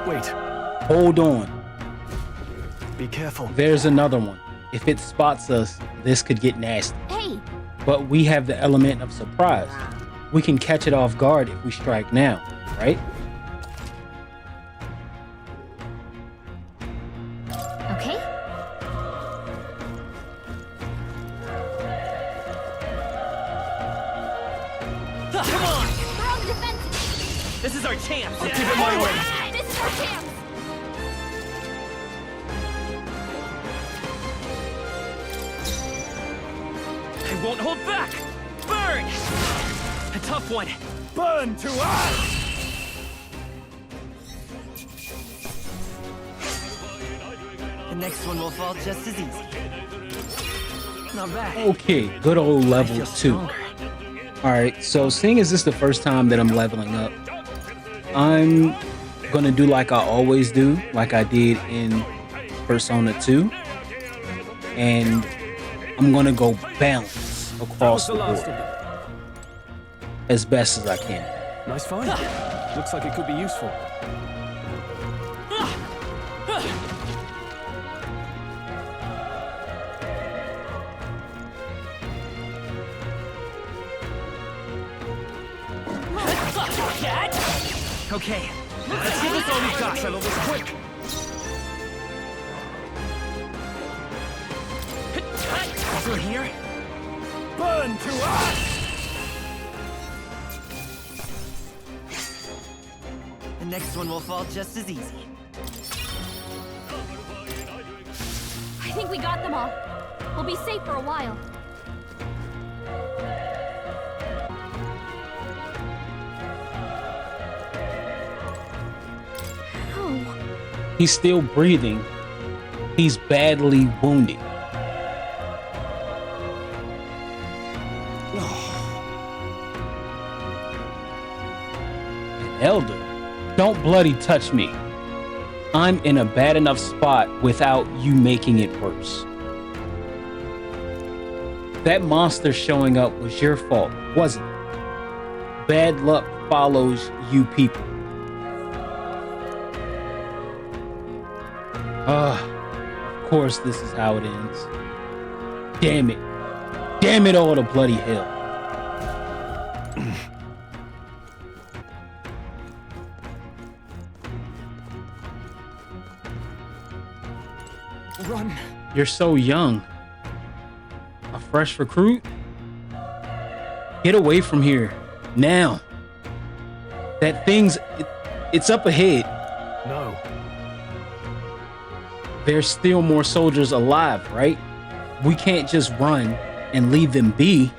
Wait. Hold on. Be Be careful. There's another one. If it spots us, this could get nasty. Hey! But we have the element of surprise. We can catch it off guard if we strike now, right? Okay. Come on! They're on the defensive! This is our chance! I'll give it my way! This is our chance! I won't hold back! Burn! A tough one. Burn to us! The next one will fall just as easy. Not bad. Okay, good old level 2. Alright, so seeing as this is the first time that I'm leveling up, I'm gonna do like I always do, like I did in Persona 2. And I'm gonna go balance across the board as best as I can. Nice find. Looks like it could be useful. Okay, let's give this all we've got. Settle this quick. Through here. Burn to us! The next one will fall just as easy. I think we got them all. We'll be safe for a while. He's still breathing. He's badly wounded. And Elder, don't bloody touch me. I'm in a bad enough spot without you making it worse. That monster showing up was your fault, wasn't it? Bad luck follows you people. Of course this is how it ends. Damn it. Damn it all to bloody hell. Run. You're so young. A fresh recruit? Get away from here. Now. That thing's... it's up ahead. No. There's still more soldiers alive, right? We can't just run and leave them be.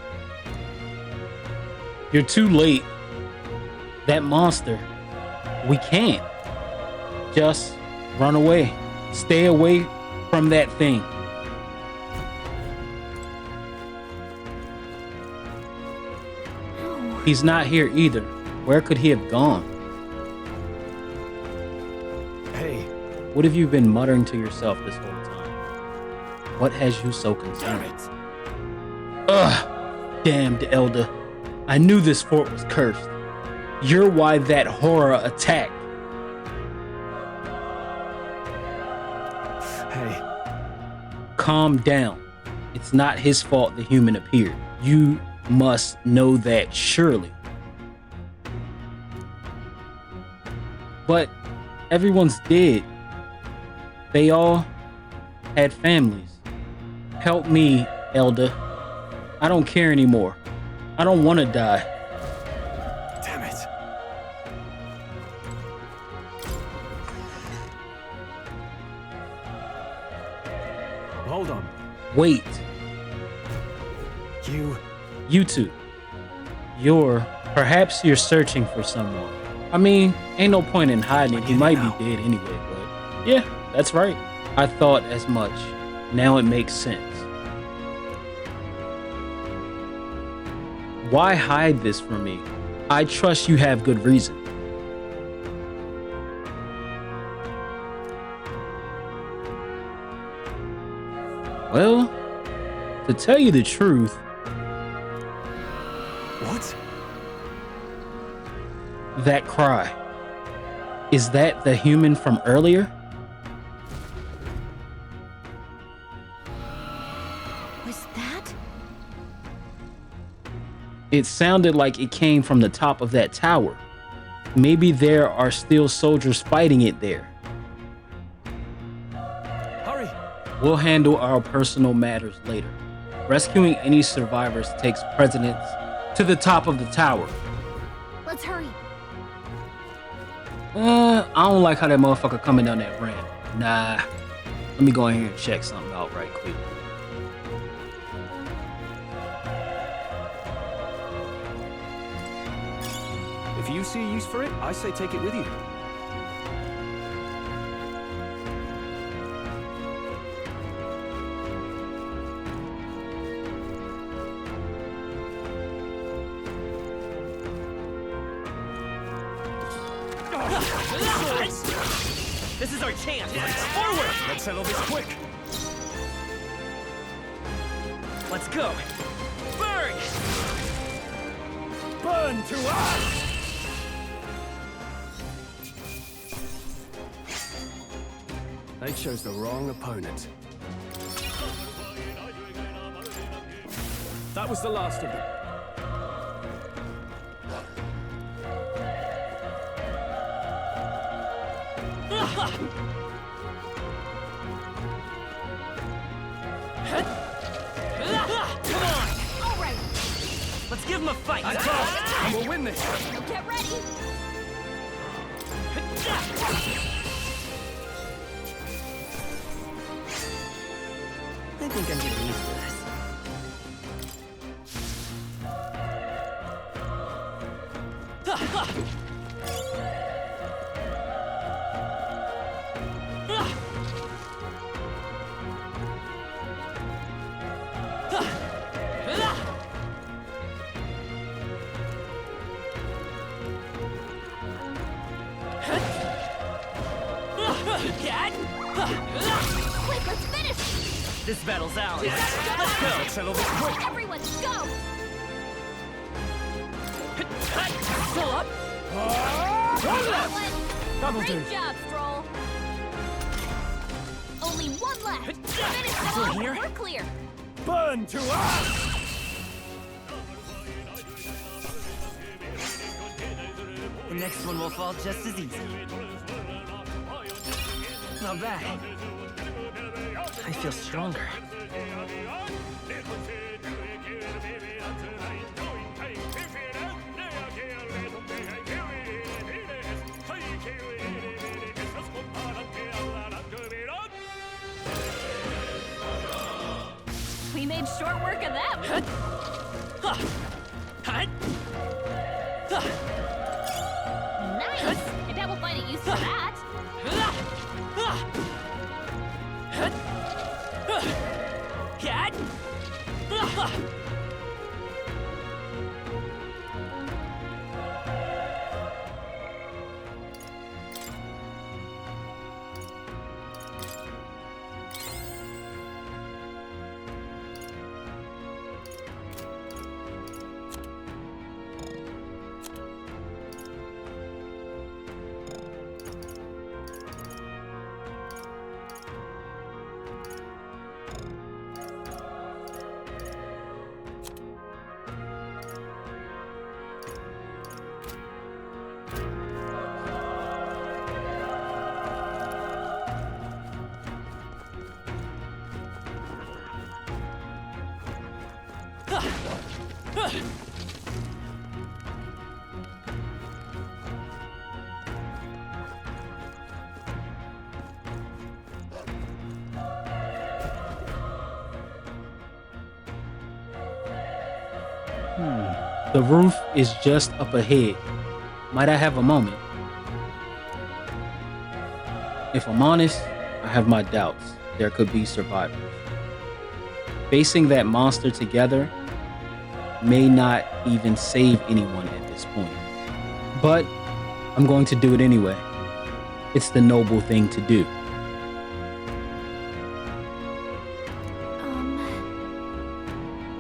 You're too late. That monster, we can't. Just run away. Stay away from that thing. He's not here either. Where could he have gone? Hey. What have you been muttering to yourself this whole time? What has you so concerned? Ugh! Damned Elder. I knew this fort was cursed. You're why that horror attacked. Hey. Calm down. It's not his fault the human appeared. You must know that surely. But everyone's dead. They all had families. Help me, Elder. I don't care anymore. I don't want to die. Damn it. Hold on. Wait. You two. Perhaps you're searching for someone. I mean, ain't no point in hiding it. He might be dead anyway, but yeah, that's right. I thought as much. Now it makes sense. Why hide this from me? I trust you have good reason. Well, to tell you the truth... What? That cry. Is that the human from earlier? Was that? It sounded like it came from the top of that tower. Maybe there are still soldiers fighting it there. Hurry! We'll handle our personal matters later. Rescuing any survivors takes precedence to the top of the tower. Let's hurry. I don't like how that motherfucker coming down that ramp. Nah. Let me go in here and check something out right quick. If you see a use for it, I say take it with you. This is our chance! Forward! Let's settle this quick. Let's go! Burn! Burn to us! They chose the wrong opponent. That was the last of them. Come on! All right. Let's give him a fight! And we'll win this. Now get ready. I think I'm getting used to this. Quick, let's finish. This battle's ours. Let's go! Let's settle this quick. Everyone, go. Still up? One left. That'll Great do. job, Stroll. Only one left. Finish them Still off. here? We're clear. Burn to us! The next one will fall just as easy. Not bad. I feel stronger. We made short work of them. Nice. I bet we'll find a use for that. Cat! The roof is just up ahead. Might I have a moment? If I'm honest, I have my doubts there could be survivors. Facing that monster together may not even save anyone at this point. But I'm going to do it anyway. It's the noble thing to do.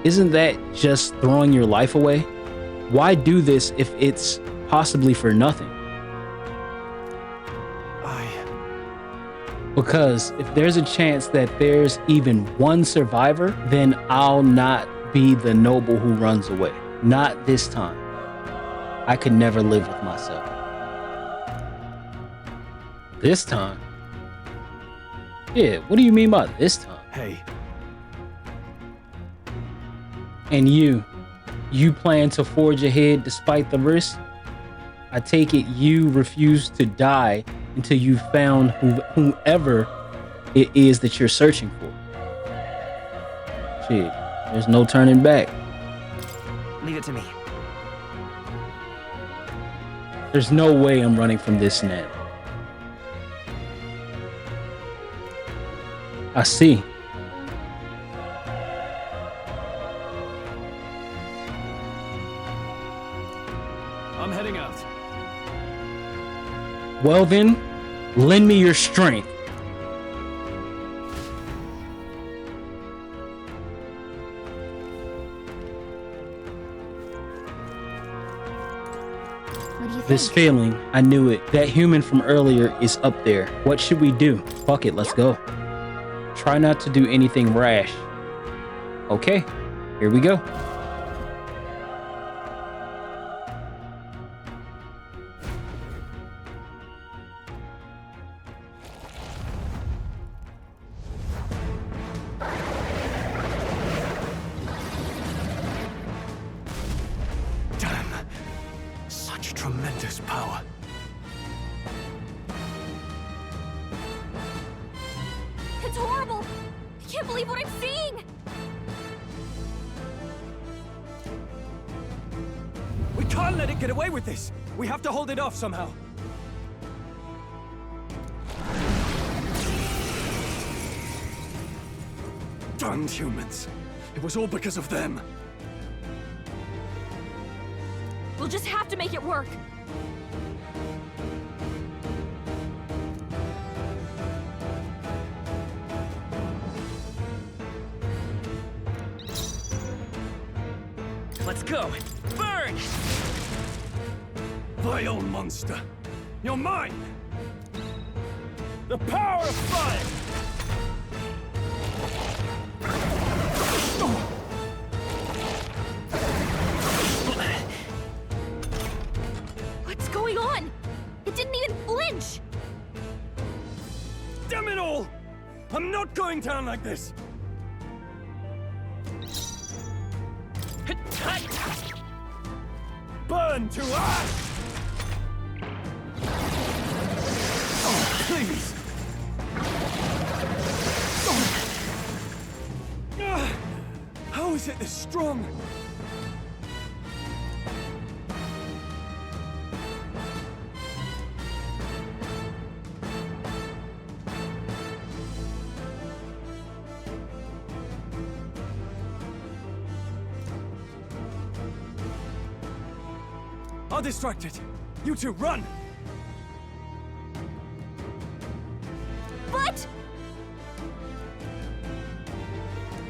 Isn't that just throwing your life away? Why do this if it's possibly for nothing? Because if there's a chance that there's even one survivor, then I'll not be the noble who runs away. Not this time. I could never live with myself. This time? Yeah, what do you mean by this time? Hey. And you plan to forge ahead despite the risk? I take it you refuse to die until you found whomever it is that you're searching for. Shit, there's no turning back. Leave it to me. There's no way I'm running from this now. I see. I'm heading out. Well then, lend me your strength. What do you think? This feeling, I knew it. That human from earlier is up there. What should we do? Fuck it, let's go. Try not to do anything rash. Okay, here we go. Damn. Such tremendous power. It's horrible! I can't believe what I'm seeing! We can't let it get away with this. We have to hold it off somehow. Damned humans. It was all because of them. We'll just have to make it work. Let's go. Burn! Vile monster. You're mine! The power of fire! What's going on? It didn't even flinch! Damn it all! I'm not going down like this! Burn to ash! Oh, please! How is it this strong? I'll distract it. You two, run! But...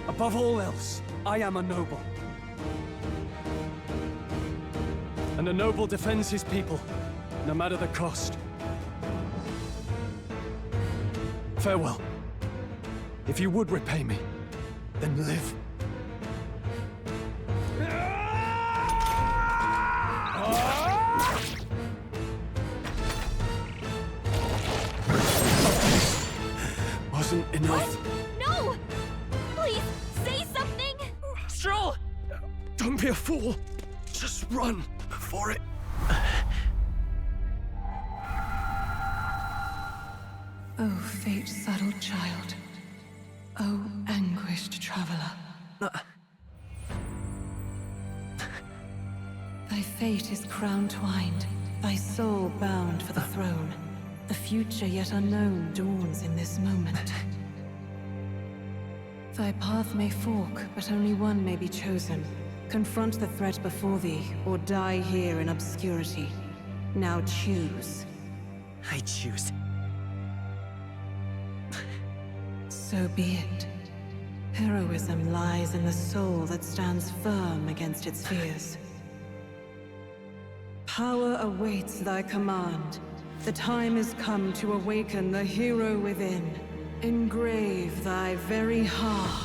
Above all else, I am a noble. And a noble defends his people, no matter the cost. Farewell. If you would repay me, then live. Wasn't enough. No! Please, say something! Stroll! Don't be a fool. Just run for it. Oh, fate-saddled child. Oh, anguished traveler. Thy fate is crown-twined, thy soul bound for the throne. A future yet unknown dawns in this moment. Thy path may fork, but only one may be chosen. Confront the threat before thee, or die here in obscurity. Now choose. I choose. So be it. Heroism lies in the soul that stands firm against its fears. Power awaits thy command. The time is come to awaken the hero within. Engrave thy very heart.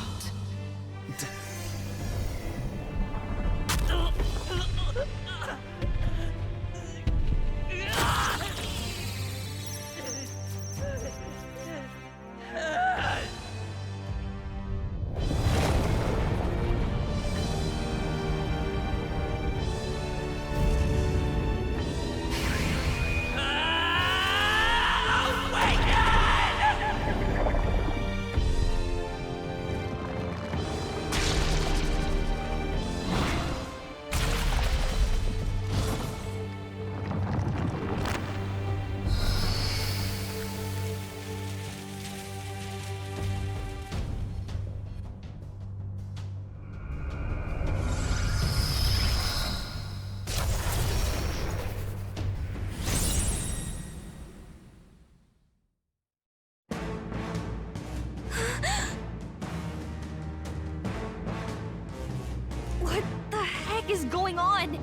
What the heck is going on?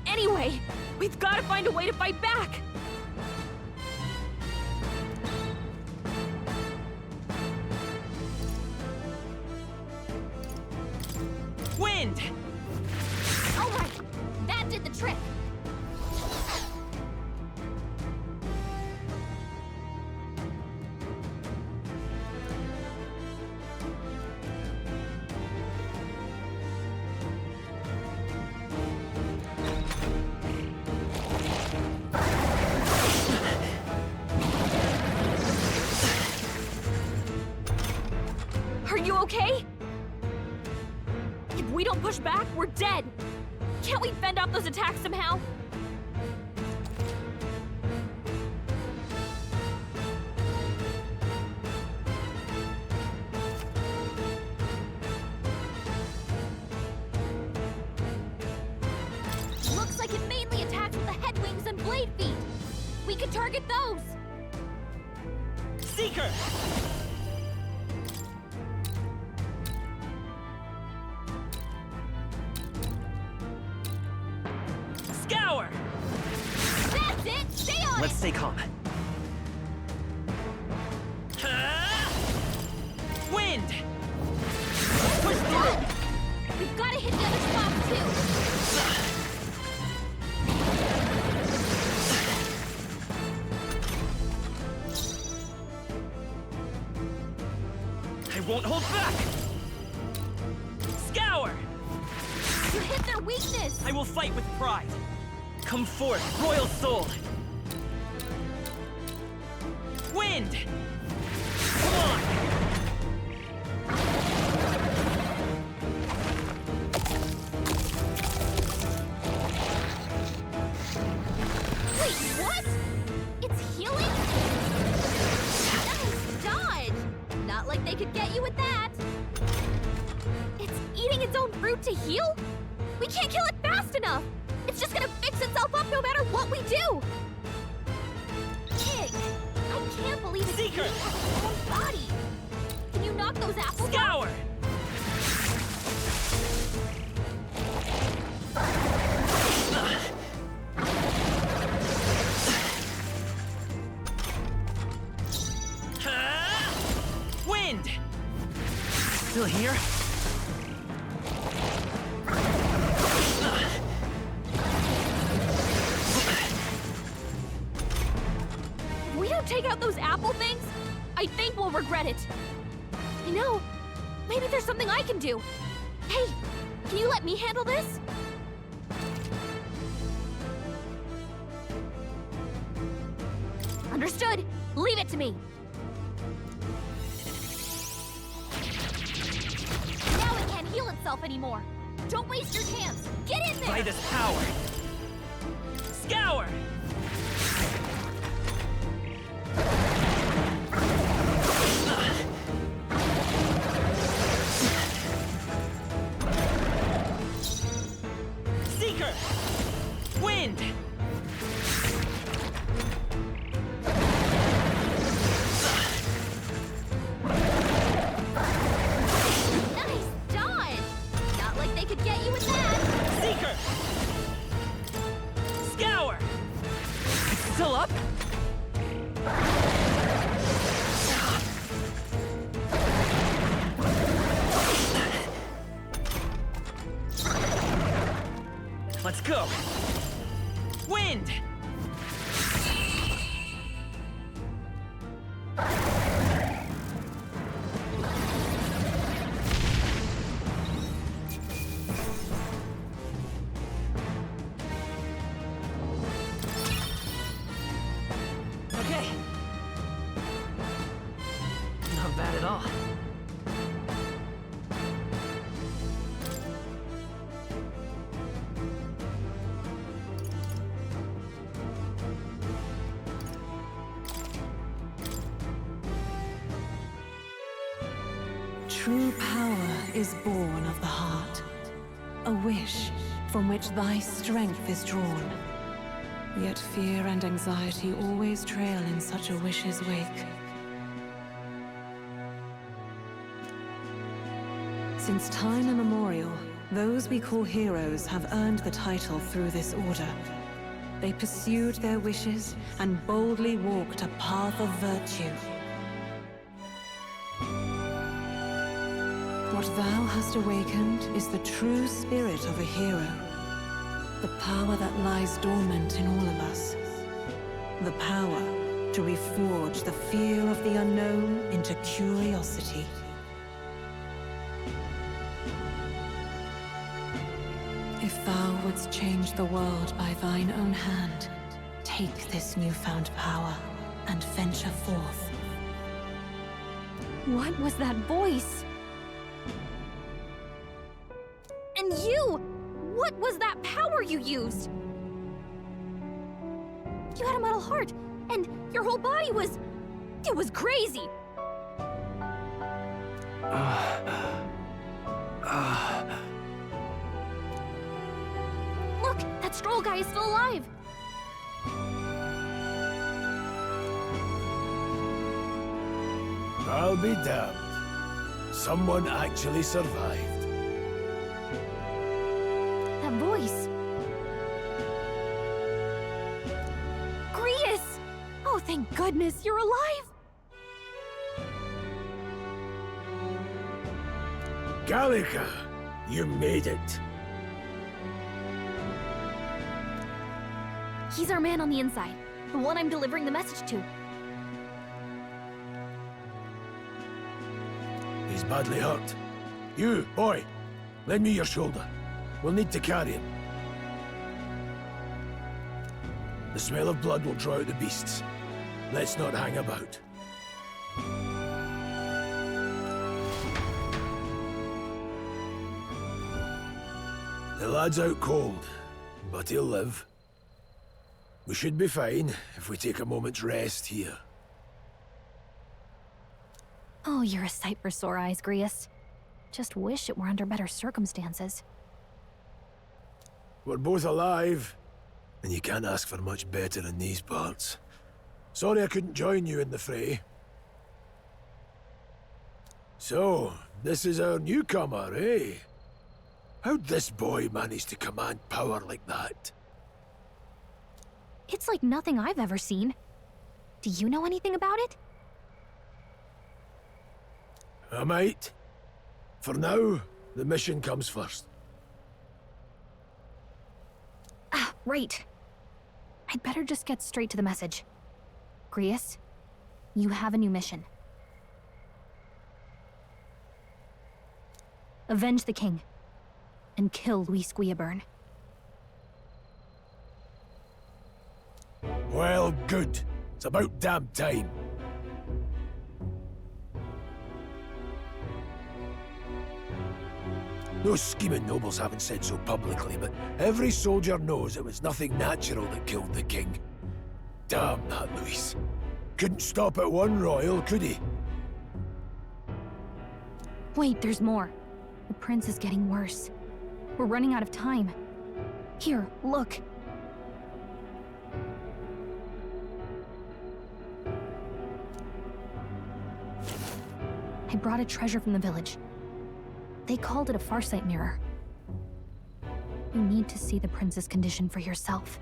Anyway, we've got to find a way to fight back. Wind! All right, that did the trick. Are you okay? If we don't push back, we're dead. Can't we fend off those attacks somehow? Looks like it mainly attacks with the head wings and blade feet. We could target those. Seeker! Scour! That's it! Stay on Let's it! stay calm. Wind! Push through! We've got to hit the other spots too! I won't hold back! Scour! You hit their weakness! I will fight with pride. Come forth, royal soul! Wind! Come on! Wait, what? It's healing? Nice dodge! Not like they could get you with that! It's eating its own fruit to heal? We can't kill it fast enough! It's just gonna fix itself up no matter what we do! Ig! I can't believe it's Seeker! eating its own body! Can you knock those apples Scour! Wind! Still here? If we don't take out those apple things, I think we'll regret it. You know, maybe there's something I can do. Hey, can you let me handle this? Understood. Leave it to me. Now it can't heal itself anymore. Don't waste your chance. Get in there! By this power! Scour! Seeker! Wind! Nice dodge! Not like they could get you with that! Seeker! Scour! Let's go! Wind! Okay. Not bad at all. True power is born of the heart, a wish from which thy strength is drawn. Yet fear and anxiety always trail in such a wish's wake. Since time immemorial, those we call heroes have earned the title through this order. They pursued their wishes and boldly walked a path of virtue. What thou hast awakened is the true spirit of a hero. The power that lies dormant in all of us. The power to reforge the fear of the unknown into curiosity. If thou wouldst change the world by thine own hand, take this newfound power and venture forth. What was that voice? And you! What was that power you used? You had a metal heart, and your whole body was... It was crazy! Look! That Stroll guy is still alive! I'll be damned. Someone actually survived. That voice... Grius! Oh, thank goodness, you're alive! Gallica, you made it. He's our man on the inside. The one I'm delivering the message to. He's badly hurt. You, boy, lend me your shoulder. We'll need to carry him. The smell of blood will draw out the beasts. Let's not hang about. The lad's out cold, but he'll live. We should be fine if we take a moment's rest here. Oh, you're a sight for sore eyes, Grius. Just wish it were under better circumstances. We're both alive, and you can't ask for much better in these parts. Sorry I couldn't join you in the fray. So, this is our newcomer, eh? How'd this boy manage to command power like that? It's like nothing I've ever seen. Do you know anything about it? I might. For now, the mission comes first. Ah, right. I'd better just get straight to the message. Grius, you have a new mission. Avenge the king. And kill Luis Guillaburn. Well, good. It's about damn time. Those scheming nobles haven't said so publicly, but every soldier knows it was nothing natural that killed the king. Damn that Luis. Couldn't stop at one royal, could he? Wait, there's more. The prince is getting worse. We're running out of time. Here, look. I brought a treasure from the village. They called it a farsight mirror. You need to see the prince's condition for yourself.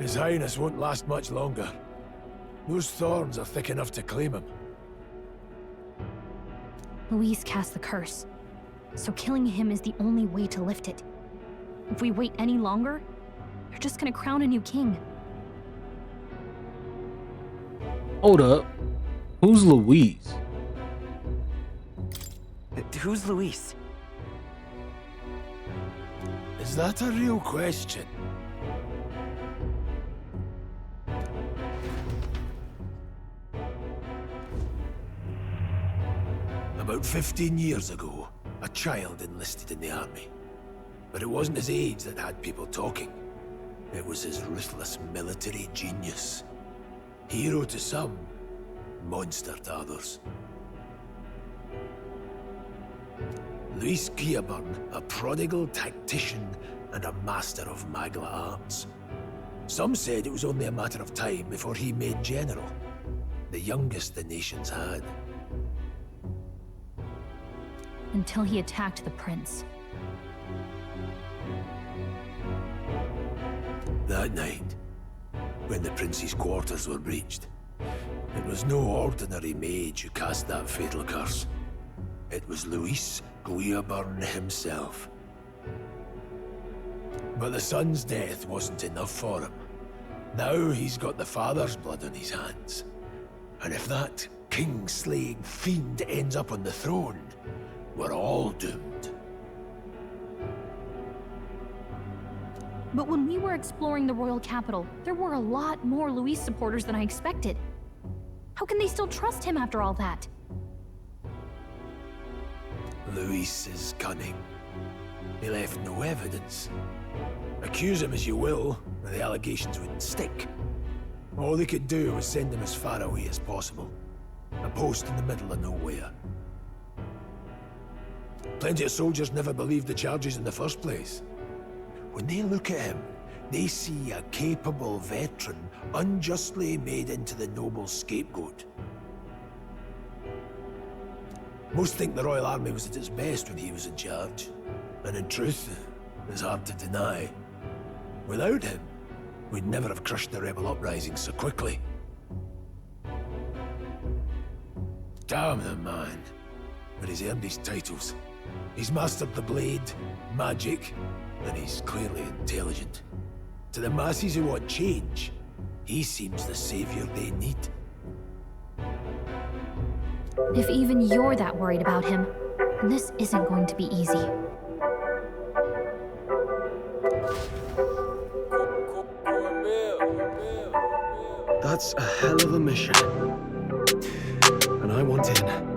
His Highness won't last much longer. Those thorns are thick enough to claim him. Luis cast the curse, so killing him is the only way to lift it. If we wait any longer, they're just gonna crown a new king. Hold up. Who's Louise? Who's Luis? Is that a real question? About 15 years ago, a child enlisted in the army. But it wasn't his age that had people talking. It was his ruthless military genius. Hero to some, monster to others. Luis Guillaburn, a prodigal tactician and a master of Magla arts. Some said it was only a matter of time before he made general, the youngest the nations had. Until he attacked the prince. That night, when the prince's quarters were breached, it was no ordinary mage who cast that fatal curse. It was Luis Guillaburn himself. But the son's death wasn't enough for him. Now he's got the father's blood on his hands. And if that king-slaying fiend ends up on the throne, we're all doomed. But when we were exploring the royal capital, there were a lot more Luis supporters than I expected. How can they still trust him after all that? Luis is cunning. He left no evidence. Accuse him as you will, the allegations wouldn't stick. All they could do was send him as far away as possible. A post in the middle of nowhere. Plenty of soldiers never believed the charges in the first place. When they look at him, they see a capable veteran unjustly made into the noble scapegoat. Most think the Royal Army was at its best when he was in charge. And in truth, it's hard to deny. Without him, we'd never have crushed the rebel uprising so quickly. Damn the man. But he's earned his titles. He's mastered the blade, magic, and he's clearly intelligent. To the masses who want change, he seems the savior they need. If even you're that worried about him, this isn't going to be easy. That's a hell of a mission. And I want in.